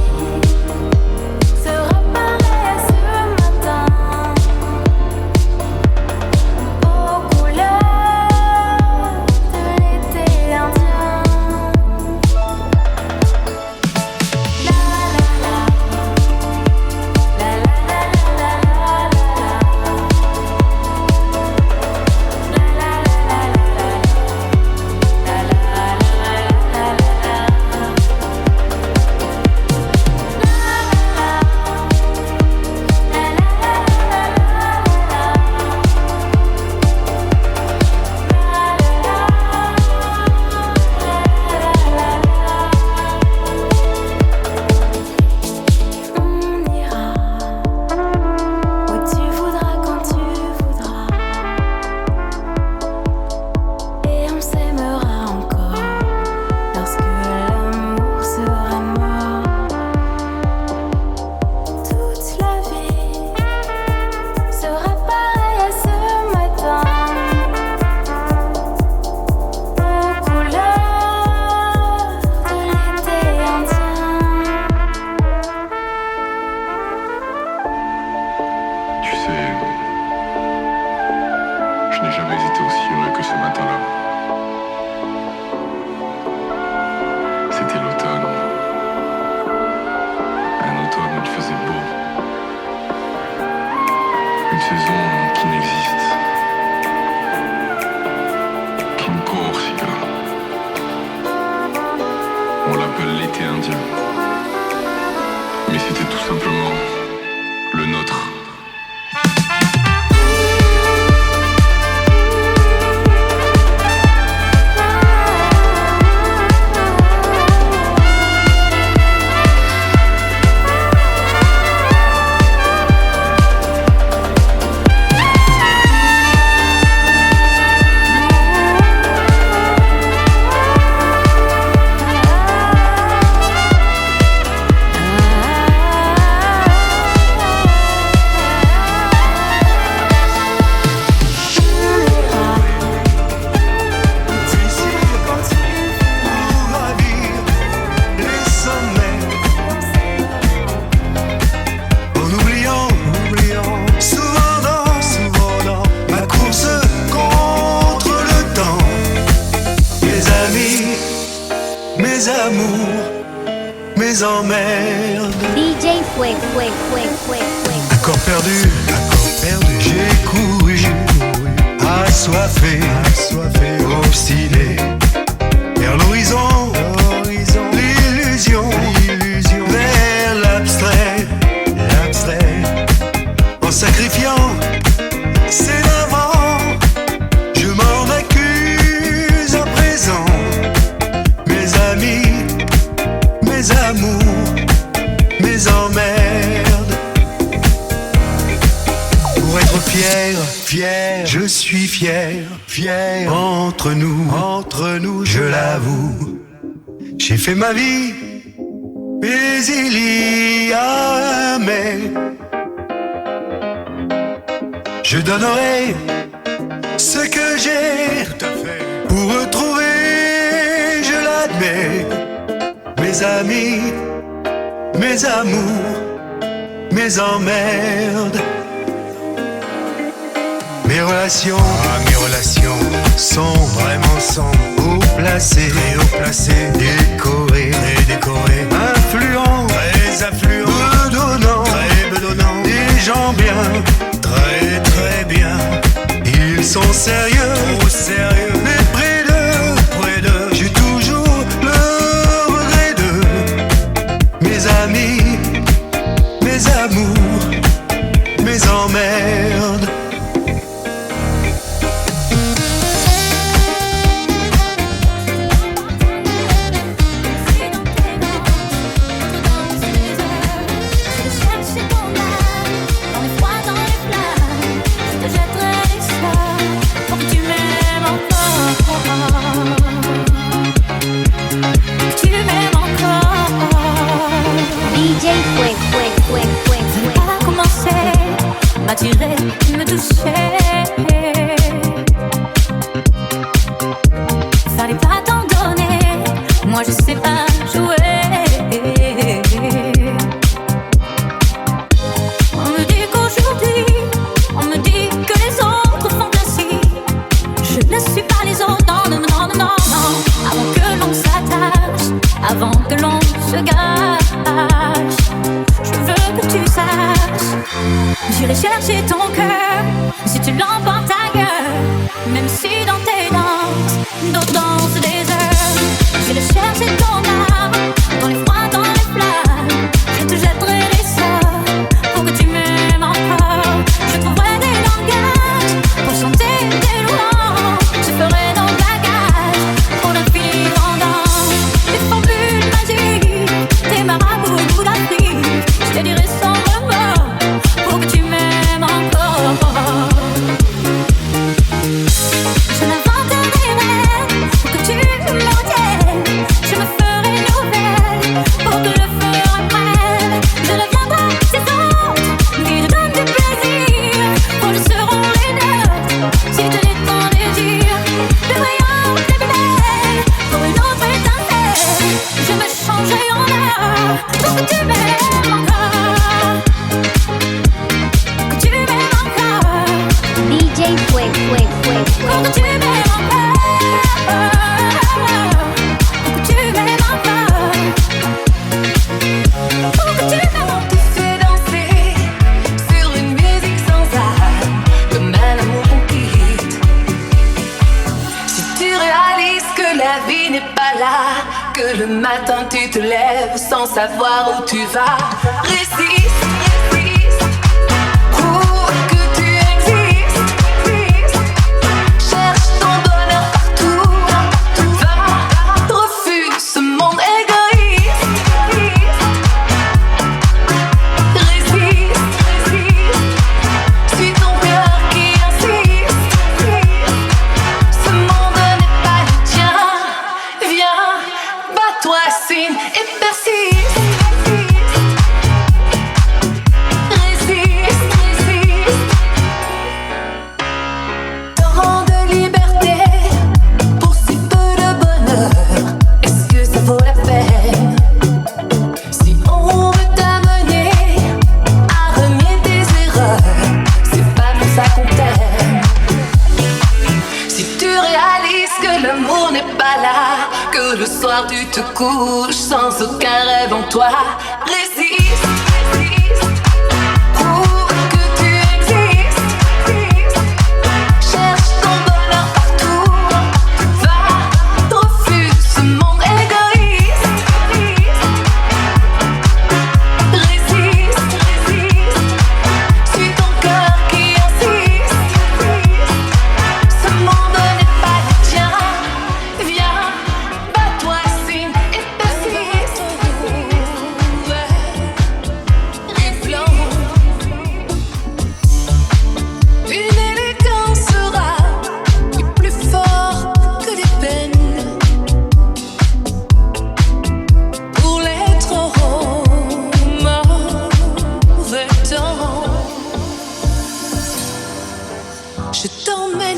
vie sera pareille à ce matin, aux couleurs de l'été indien. La la la, la la la la la la On ira où tu voudras quand tu voudras, et on s'aimera encore lorsque l'amour sera mort. Toute la vie sera pareille à ce matin, aux couleurs de l'été indien. Tu sais, je n'ai jamais été aussi heureux que ce matin-là. C'était l'automne. Un automne où il faisait beau. Une saison qui n'existe qu'une coursica. On l'appelle l'été indien. Mais c'était tout simplement le nôtre. mes amours, mes emmerdes. DJ Fuego, Fuego, Fuego, Fuego, Fuego. Accord perdu, assoiffé, obstiné, vers l'horizon, l'illusion, vers l'abstrait, en sacrifiant ses lavants, je m'en accuse à présent. Mes amis, mes amours, mes emmerdes. Pour être fier, je suis fier. Entre nous, je l'avoue. J'ai fait ma vie, mais il y a un mais. Je donnerai ce que j'ai pour retrouver, je l'admets, mes amis, mes amours, mes emmerdes. Mes relations sont vraiment haut placées, décorées, influents, très bedonnants, des gens bien, très bien. Ils sont sérieux, mais près d'eux, j'ai toujours le regret d'eux. Mes amis, mes amours, mes emmerdes. M'attirer, me toucher. Fallait pas t'en donner, moi je sais pas jouer. On me dit qu'aujourd'hui, on me dit que les autres font ainsi. Je ne suis pas les autres, non. Avant que l'on s'attache, avant que l'on se gâche, je veux que tu saches. J'irai chercher ton cœur si tu l'emportes ailleurs. Même si dans tes danses, d'autres dansent des heures. J'irai chercher ton âme dans les froids, dans les flammes. Je te jetterai des sorts pour que tu m'aimes encore. Je trouverai des langages pour chanter tes louanges. Je ferai nos bagages pour l'infini vendant. Des formules magiques, des marabouts d'Afrique. Je te dirai sans remords pour que tu m'aimes encore. Je m'inventerai des rêves pour que tu me retiennes. Je me ferai nouvelle pour que le feu reprenne. Je deviendrai ces autres qui te donnent du plaisir. Quand nous serons les nôtres, si tel est ton désir. Plus brillante et plus belle pour une autre étincelle. Je me changerai en or pour que tu m'aimes encore. Que tu m'aimes encore. DJ Fuego. Pour que tu m'aimes encore. Que tu m'aimes encore. Pour que tu m'aimes encore. Tu fais danser sur une musique sans âme, comme un amour qu'on quitte. Si tu réalises que la vie n'est pas là, que le matin tu te lèves sans savoir où tu vas, résiste. Prouve que tu existes. Cherche ton bonheur partout. Va, refuse ce monde égoïste. Résiste. Suis ton cœur qui insiste. Ce monde n'est pas le tien. Viens, bats-toi, signe et persiste. Torrent de liberté pour si peu de bonheur, est-ce que ça vaut la peine? Si on veut t'amener à renier tes erreurs, c'est pas pour ça qu'on t'aime. Si tu réalises que l'amour n'est pas là, que le soir tu te couches sans aucun rêve en toi, résiste. Prouve que tu existes. Cherche ton bonheur.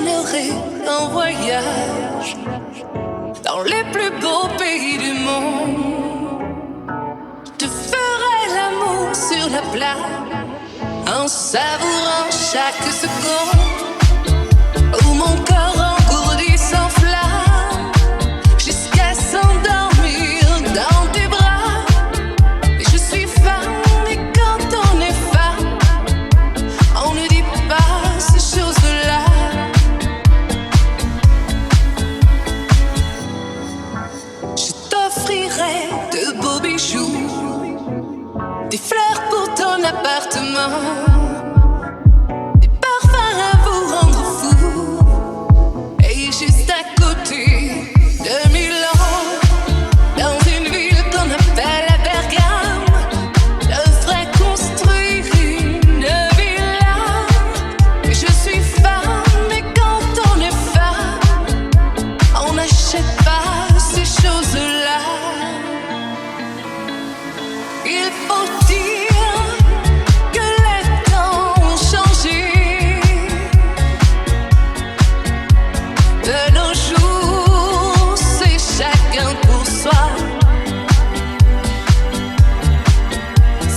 t'emmènerai en voyage dans les plus beaux pays du monde. Je te ferai l'amour sur la plage en savourant chaque seconde où mon corps engourdi s'enflamme jusqu'à s'endormir dans tes bras. Et je suis femme, et quand on est femme, on ne dit pas ces choses-là. Je t'offrirai de beaux bijoux, des fleurs pour ton appartement, des parfums à vous rendre fou. Et juste à côté de Milan, dans une ville qu'on appelle la Bergame, je ferai construire une villa. Et je suis femme, et quand on est femme, on n'achète pas ces choses-là. Il faut dire que les temps ont changé. De nos jours, c'est chacun pour soi.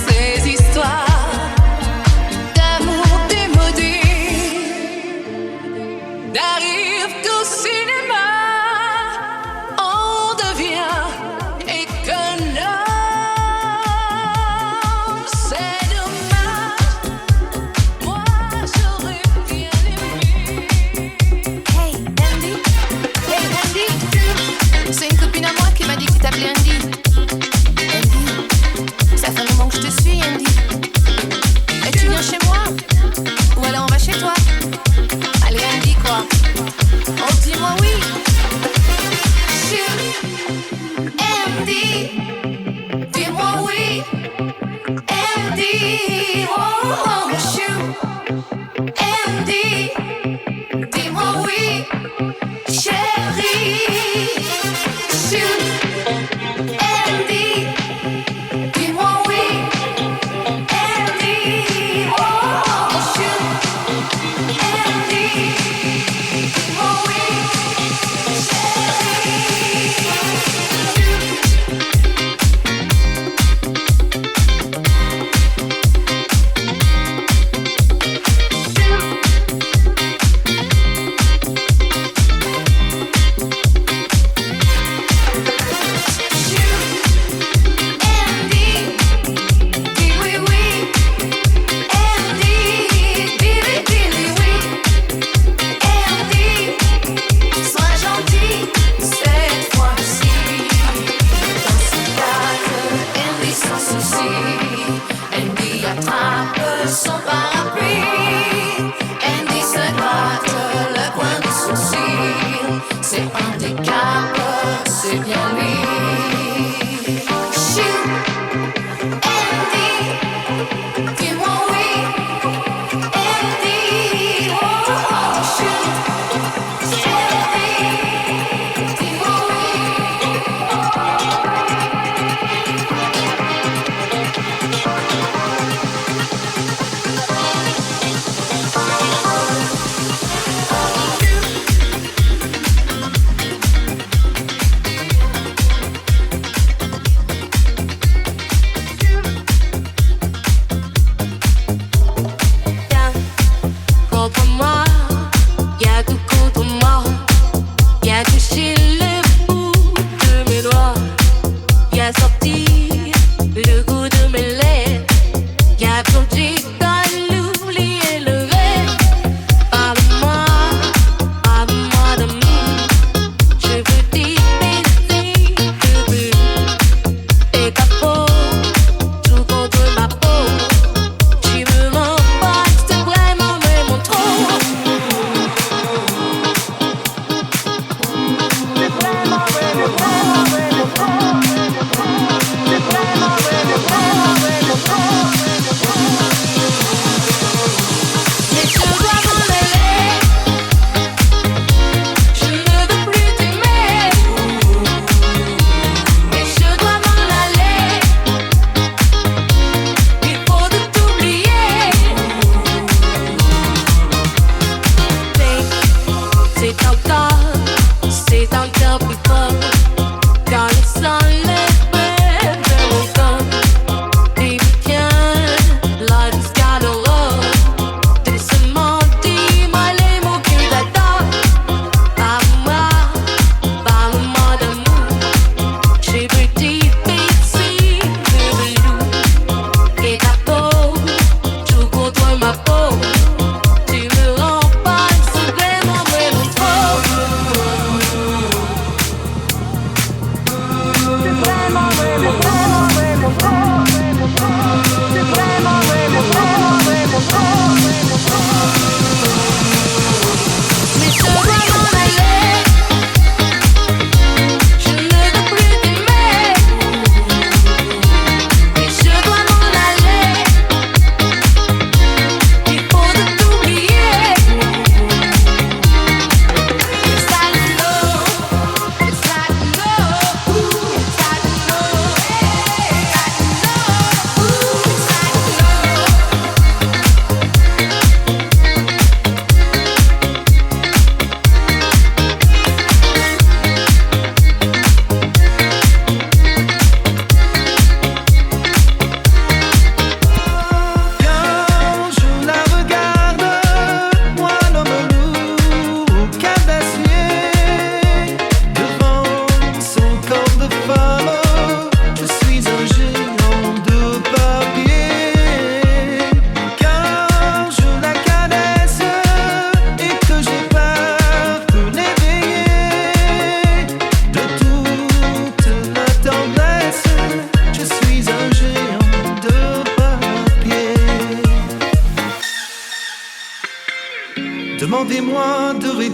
Ces histoires d'amour démodées n'arrivent qu'au cinéma. On devient économe. C'est dommage. Moi, j'aurais bien aimé. Hey Andy, c'est une copine à moi qui m'a dit que tu t'appelais Andy. Andy, ça fait un moment que je te suis, Andy. Et tu viens chez moi? Ou alors on va chez toi? Allez Andy, quoi. Oh, dis-moi oui. Chut. Andy, dis-moi oui. Andy, oh, oh, chut. Andy, dis-moi oui. Chérie, chut. Andy, dis-moi oui. Andy, oh, oh, chut. Andy, dis-moi oui. Chérie.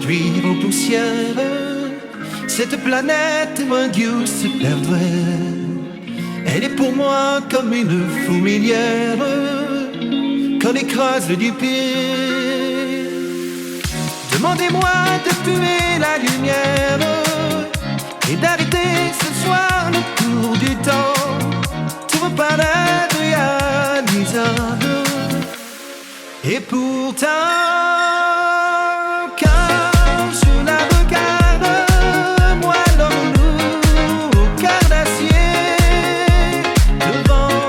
réduire en poussière. Cette planète, loin Dieu, se perdrait. Elle est pour moi comme une fourmilière qu'on écrase du pied. Demandez-moi de tuer la lumière et d'arrêter ce soir le cours du temps. Tout reparaît réalisable. Et pourtant, quand je la regarde, moi l'homme lourd au cœur d'acier, devant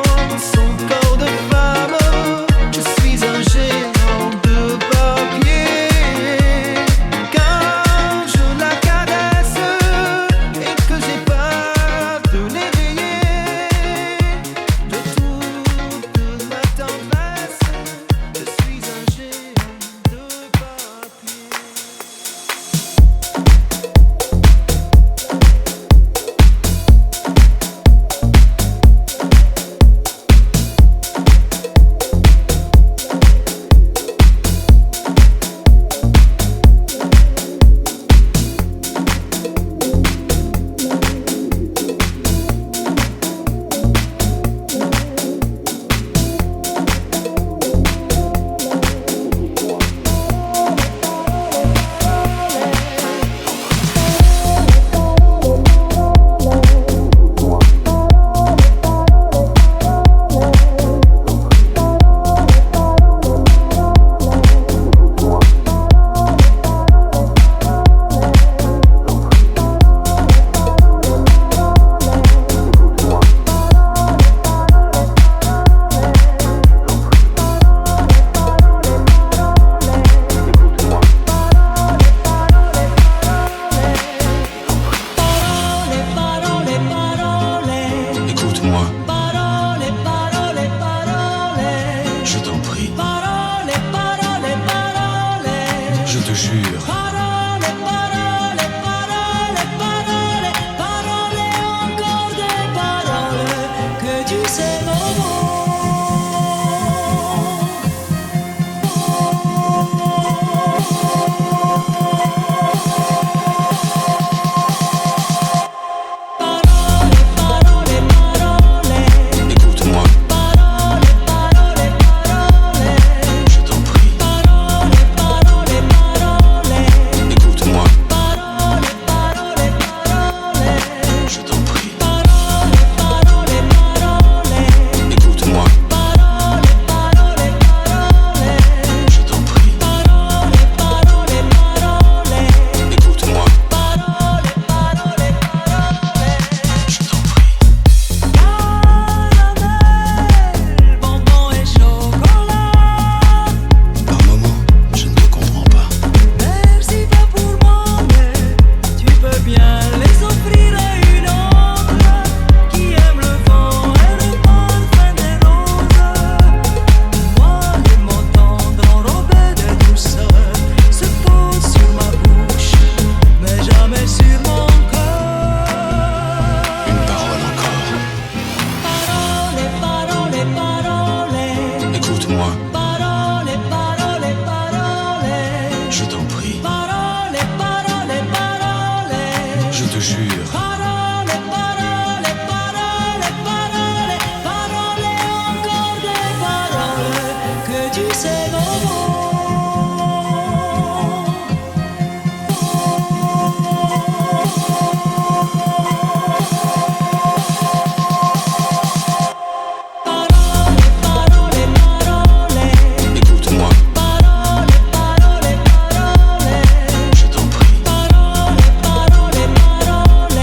son corps de femme, je suis un géant de papier. Quand je la caresse et que j'ai peur de l'éveiller, de toute ma tendresse, je suis un géant de papier. Écoute-moi. Je t'en prie. Je te jure. Écoute-moi. Je t'en prie. Écoute-moi. Je t'en prie. Écoute-moi. Je t'en prie. Écoute-moi. Je t'en prie. Bonbon et chocolat. Par moments, je ne te comprends pas. Merci pas pour moi, mais tu peux bien les offrir à une autre qui aime le vent et le parfum des roses. Moi, les mots tendres enrobés de douceur se posent sur ma bouche, mais jamais sur mon cœur. Une parole encore. Parole, parole, parole. Écoute-moi. Parole, parole, parole. Je t'en prie. Parole, parole, parole. Je te jure. Parole, parole, parole, parole. Parole et encore des paroles que tu sais nos mots. Parole, parole, parole. Écoute-moi. Parole, parole, parole. Je t'en prie. Parole, parole, parole.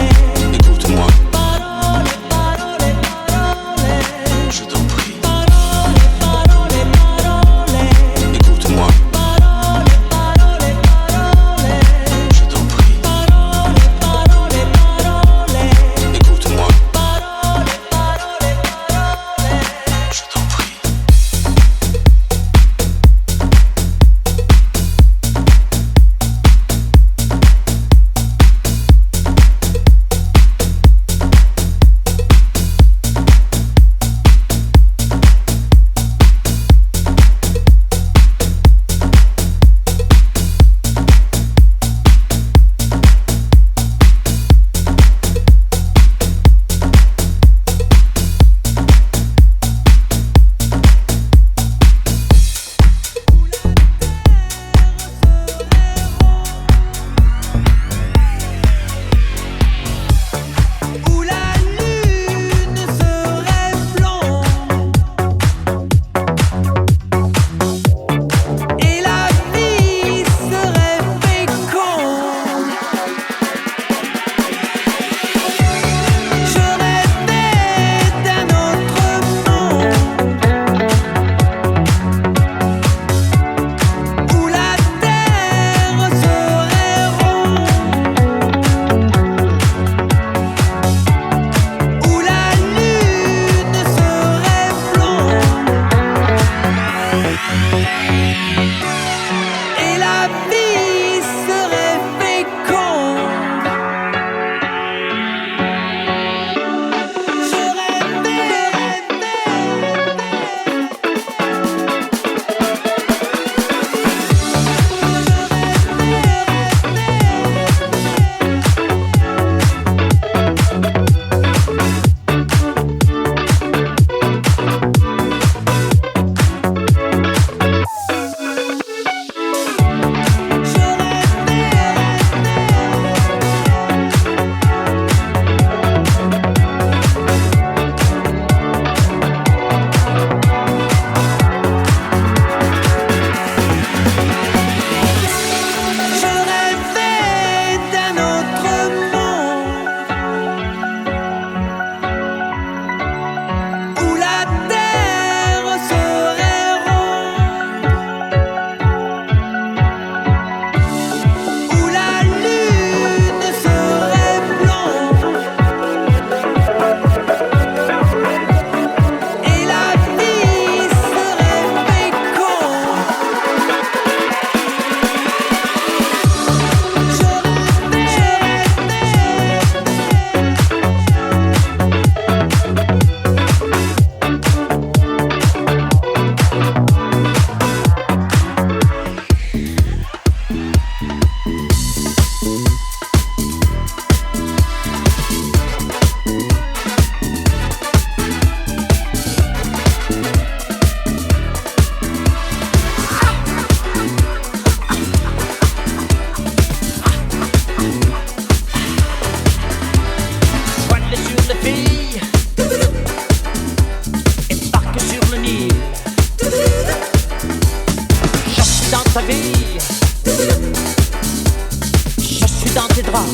tes draps.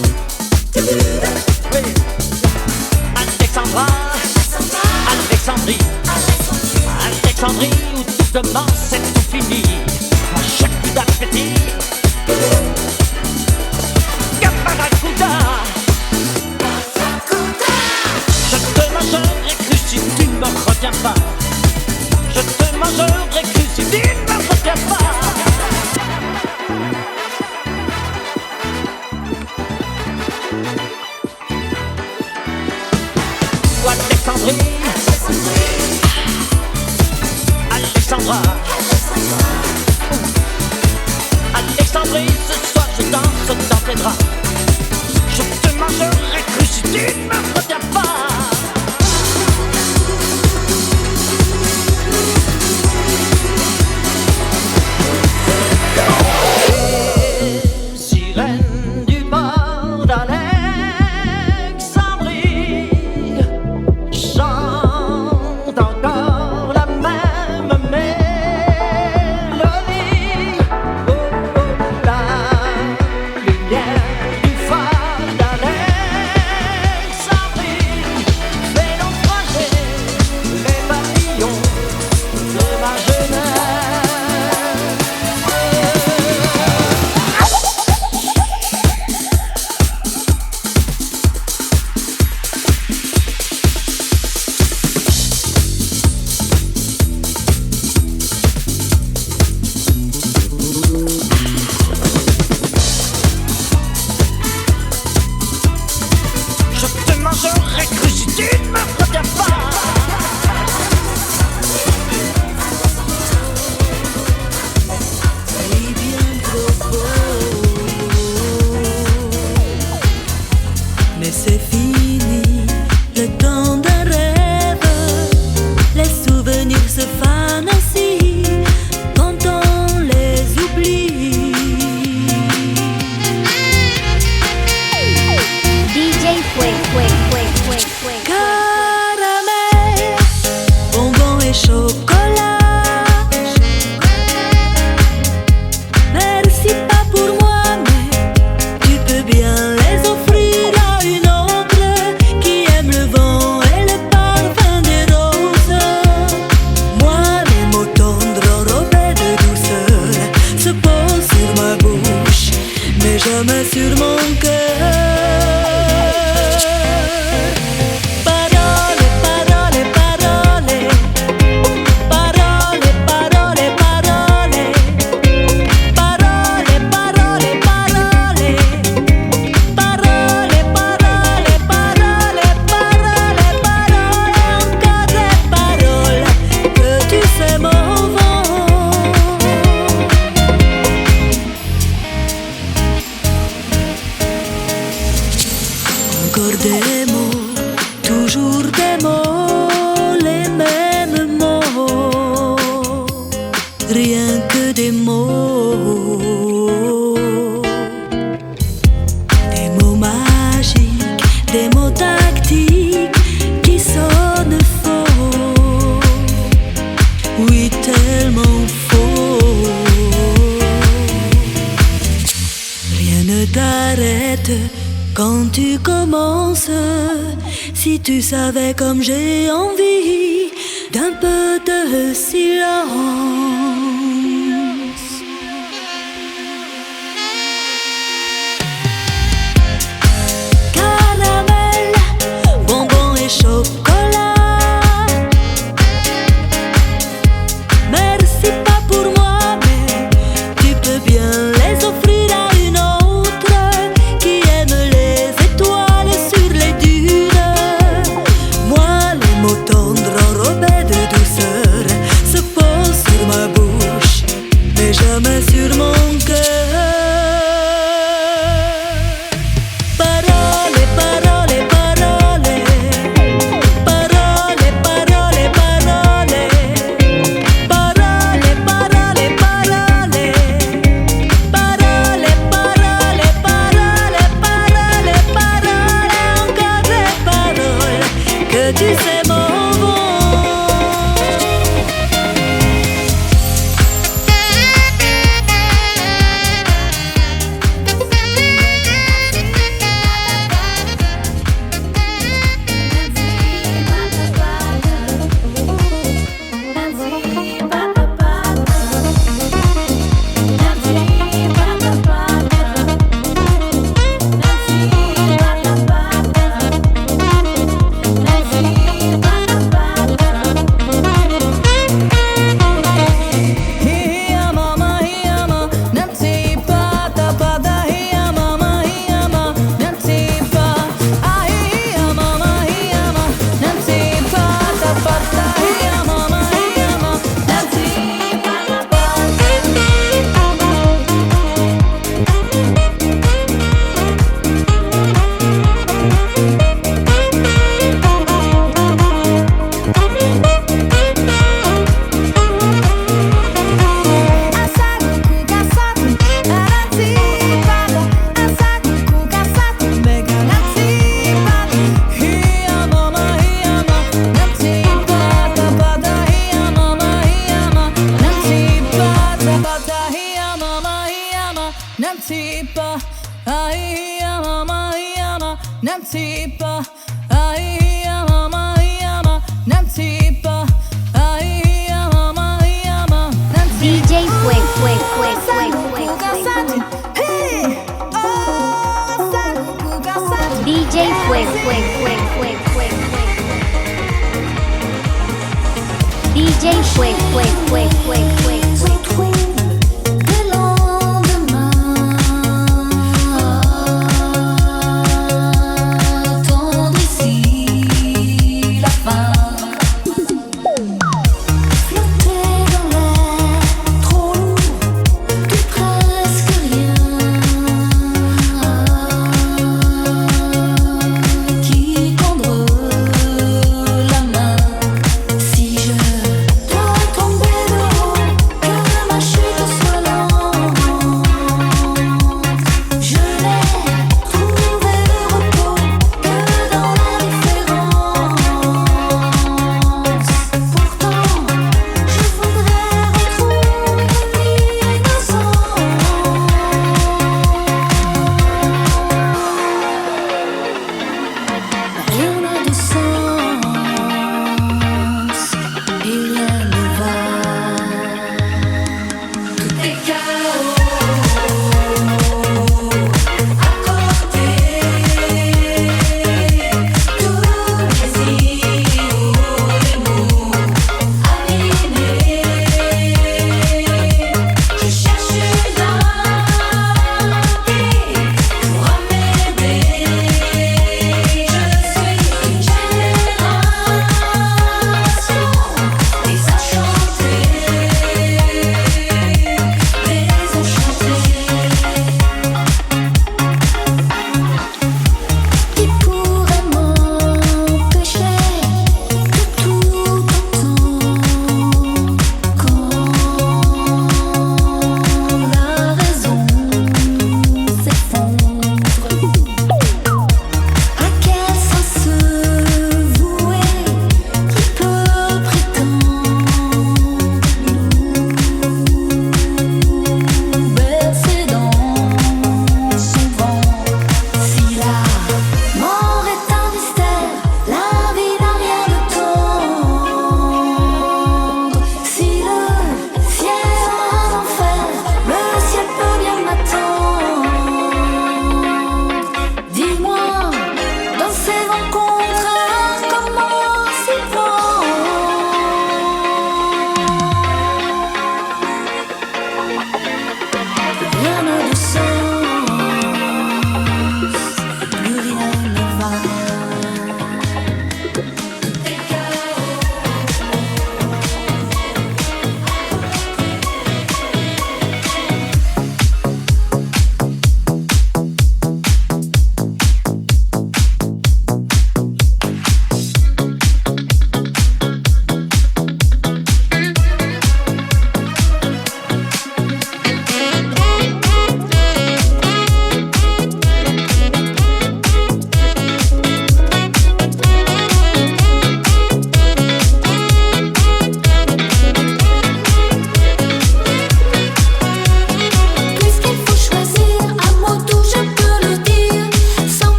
Oui. Alexandra, Alexandrie, Alexandrie où tout commence et tout finit. À chaque coup d'appétit, Caparacuda. Je te mangerai cru si tu ne me retiens pas. Je te mangerai cru si tu ne me retiens pas. Alexandrie, Alexandra, Alexandrie, ce soir je danse dans tes draps. Je te mangerai cru si tu ne me retiens pas. Les sirènes du port d'Alexandrie chante encore la même mélodie. Oh, oh, la lumière du phare d'Alexandrie fait naufrager les papillons de ma jeunesse. Je te mangerai cru si tu ne me retiens pas. Mais c'est fini, le temps d'un rêve. Les souvenirs se fanent ainsi quand on les oublie. DJ Fuego. Caramel, bonbons et chocolat. Merci pas pour moi, mais tu peux bien les offrir à une autre qui aime le vent et le parfum des roses. Moi, les mots tendres enrobés de douceur se posent sur ma bouche, mais jamais sur mon cœur. Parole, parole, parole. Parole, parole, parole. Parole, parole, parole. Parole, parole, parole. Parole, parole, encore des paroles que tu sais mon vent. Encore des mots, toujours des mots, les mêmes mots, rien que des mots. Des mots magiques, des mots tactiques qui sonnent faux, oui tellement faux. Rien ne t'arrête quand tu commences. Si tu savais comme j'ai envie d'un peu de silence. Caramel, bonbons et chocolat. Merci pas pour moi, mais tu peux bien les offrir à une autre qui aime les étoiles sur les dunes. Moi, les mots tendres enrobés de douceur se posent sur ma bouche. Nantipa, ai ama, Nantipa, ai ama, DJ Fuego. DJ Fuego. DJ Fuego. Si je dois tomber de haut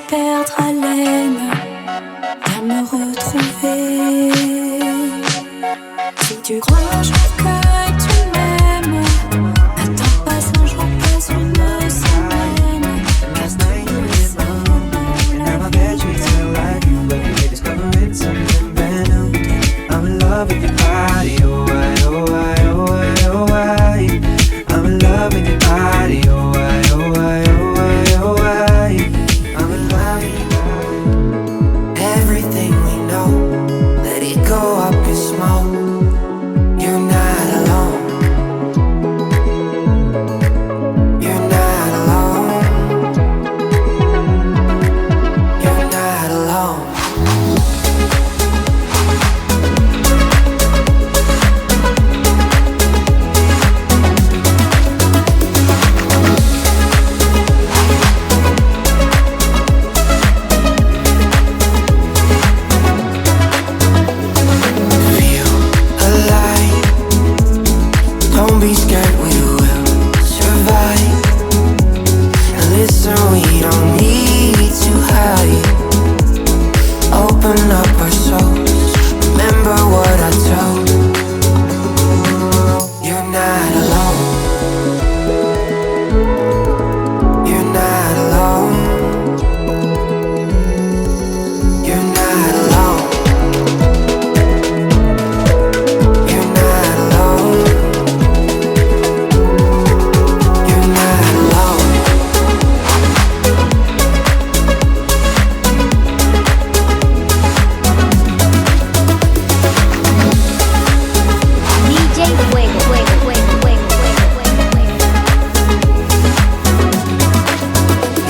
perdre haleine, viens me retrouver. Si tu crois un jour que tu m'aimes, attends pas un jour, pas une semaine. Last night you hit my home. Now I bet you feel like you, but you're discovering something brand new. I'm in love with your body, oh why, oh why, oh why, oh why. I'm in love with your body, oh why, oh why, oh why, oh why. I'm in love with your body. Everything we know, let it go up in smoke. You're not alone. You're not alone. You're not alone. Don't be scared, we will survive. And listen, we don't need to hide. Open up our souls, remember what I told. You're not alone. You're not alone. You're not alone. You're not alone. You're not alone. DJ Fuego, Fuego, Fuego, Fuego, Fuego, Fuego, Fuego.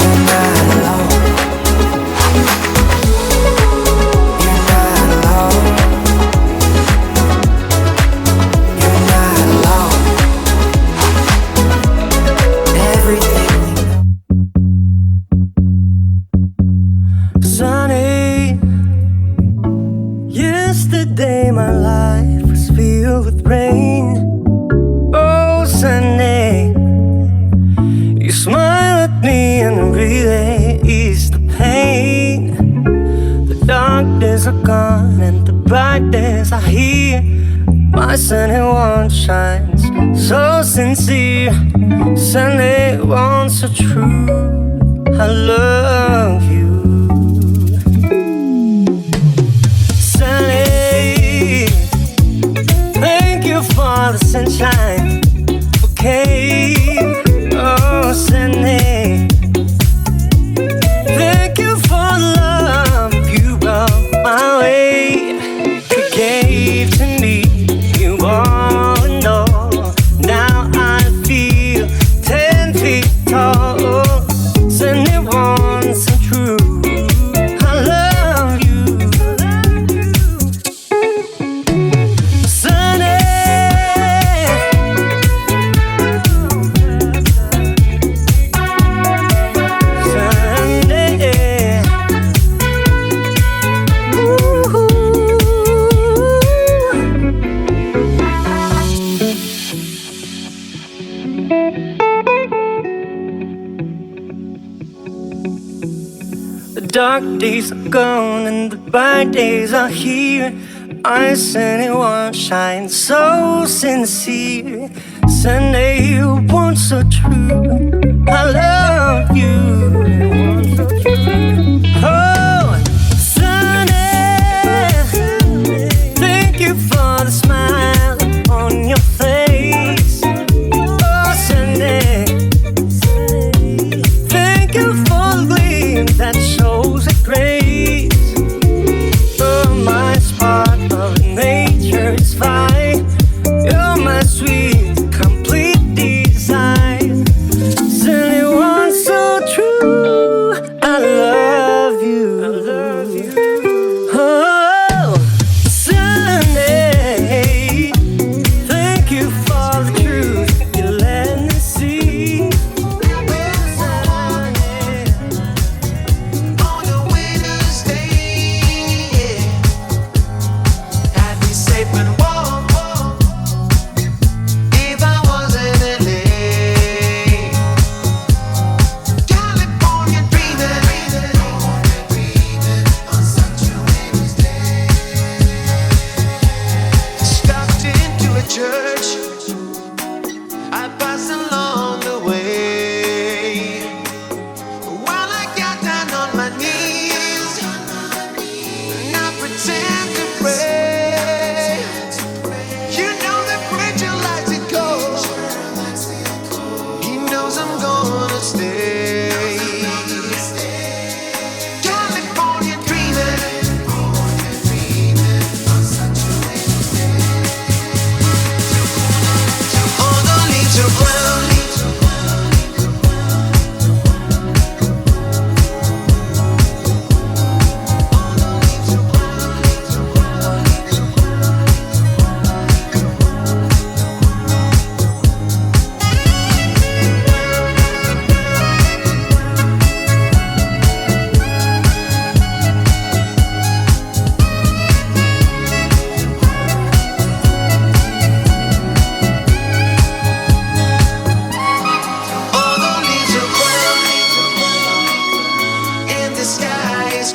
You're not alone. You're not alone. You're not alone. Everything we know. Sunny. Yesterday my life was filled with rain. Oh, Sunny. You smile at me and really ease the pain. The dark days are gone and the bright days are here. My sunny one shines so sincere. Sunny one so true. I love you. Sunny, thank you for the sunshine. Okay, oh Sunny, thank you for the love you brought my way. You gave to me, you all know. Now I feel 10 feet tall. Sunny one so true. I love you. Sunny. The dark days are gone and the bright days are here. I Sunny one shine so sincere. Sunny you want so true. I love you. Oh, Sunny, thank you for the smile on your face. Oh, Sunny, thank you for the gleam that shows a grace. Oh, my spark of nature is fine. You're my sweet, complete design. Sunny one so true.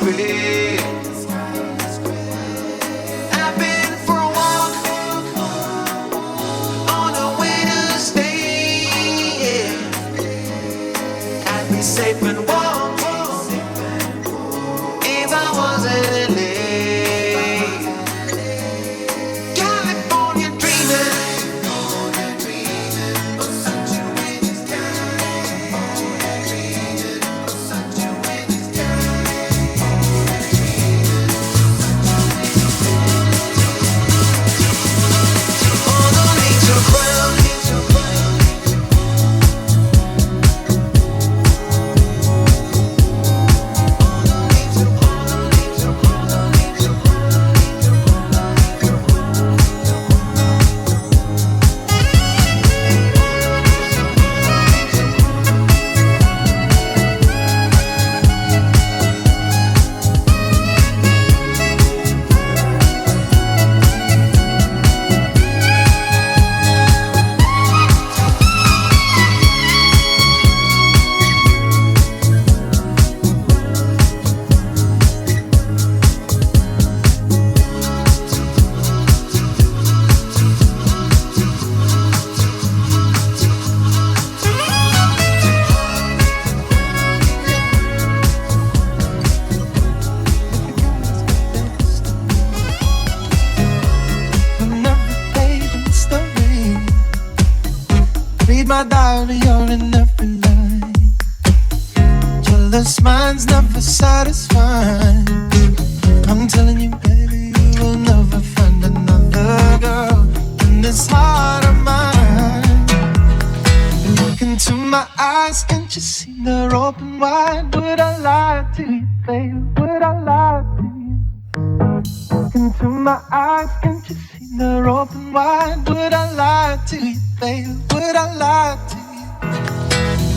gray. I've been for a walk on a Wednesday. Yeah. I'd be safe and warm if I wasn't in LA. California dreaming. My diary, all in every line. Jealous minds never satisfied. I'm telling you, baby, you will never find another girl in this heart of mine. Look into my eyes, can't you see they're open wide? Would I lie to you, baby? Would I lie to you? Look into my eyes, can't you see they're open wide? Would I lie to you, baby? Would I lie to you?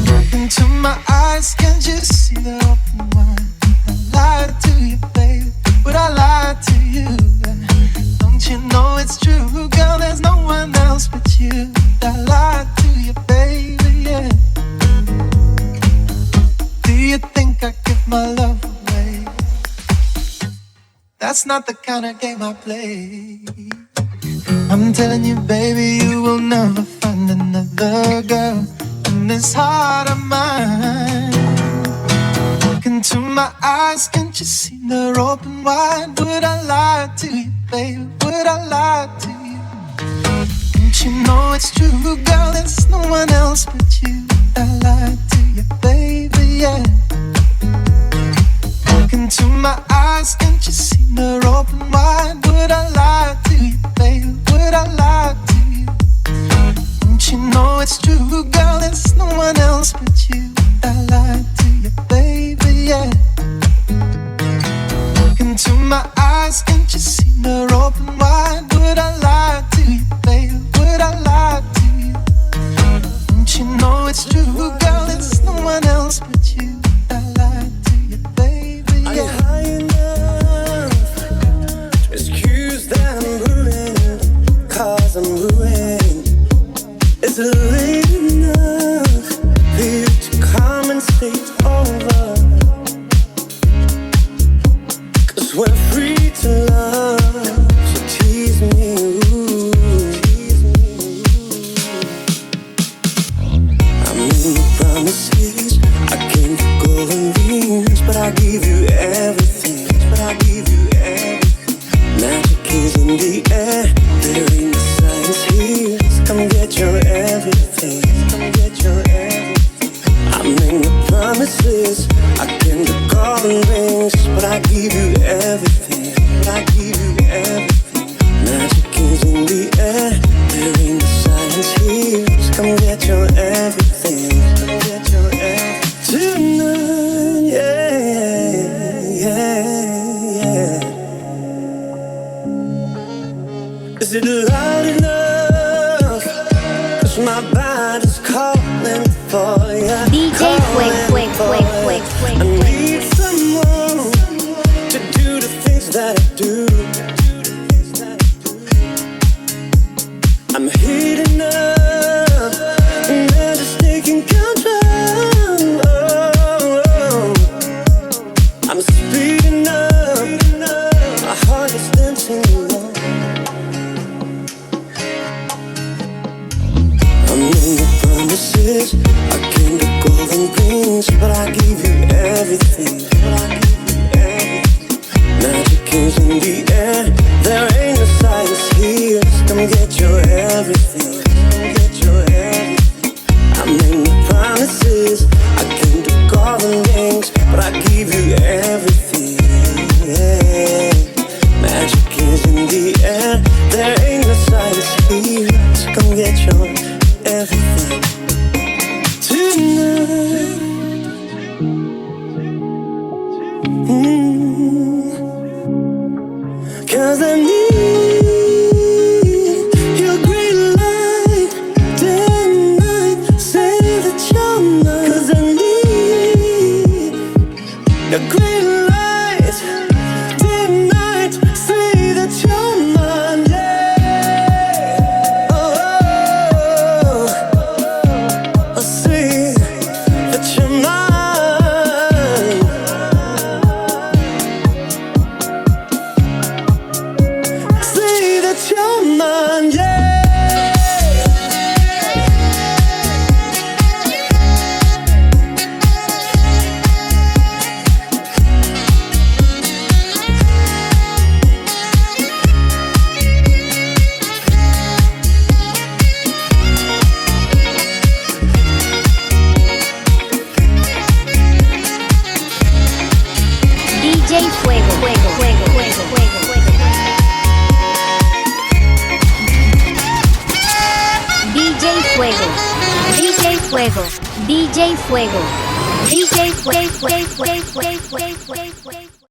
Look into my eyes, can't you see they're open wide? Would I lie to you, baby? Would I lie to you? Don't you know it's true, girl? There's no one else but you. Would I lie to you, baby? Yeah. Do you think I give my love away? That's not the kind of game I play. I'm telling you, baby, you will never find another girl in this heart of mine. Look into my eyes, can't you see they're open wide? Would I lie to you, baby? Would I lie to you? Don't you know it's true, girl? There's no one else but you. Would I lie to you, baby? Yeah. Look into my eyes, can't you see they're open wide? Would I lie to you, baby? Would I lie to you? Don't you know it's true, girl? There's no one else but you. Would I lie to you, baby? Yeah. Look into my eyes, can't you see they're open wide? Would I lie to you, baby? Would I lie to you? Don't you know it's true, girl? There's no one else but you. Would I lie to you, baby? Yeah. Are you high enough to excuse that I'm ruined? 'Cause I'm ruined. Is it late enough for you to come and stay over? 'Cause we're free to love, so tease me, ooh. I made no promises, I came for golden rings, but I give you everything, Magic is in the air, there ain't no science here. Come get your everything, I make no promises, I came to golden rings, but I give you everything, Magic is in the air, there ain't no science here. Come get your everything, tonight, yeah. Is it loud enough? 'Cause my body's calling for ya. DJ Fuego. I need someone to do the things that I do. I'm heating up and they're just taking control. I'm speeding everything. Magic is in the air. There ain't no science here. Just come get your everything. Come get your everything. I made no promises. I came to golden rings, but I give you everything. Magic is in the air. There ain't no science here. So come get your everything tonight. Cause I need your green light day and night. Say that you're mine. Cause I need your green light day and night. Say that you're mine, yeah. Oh, say that you're mine. Say that you're mine, yeah. DJ Fuego, Fuego, Fuego, Fuego, Fuego, Fuego. DJ Fuego, DJ Fuego, DJ Fuego, DJ Fuego, Fuego, Fuego, Fuego, Fuego, Fuego.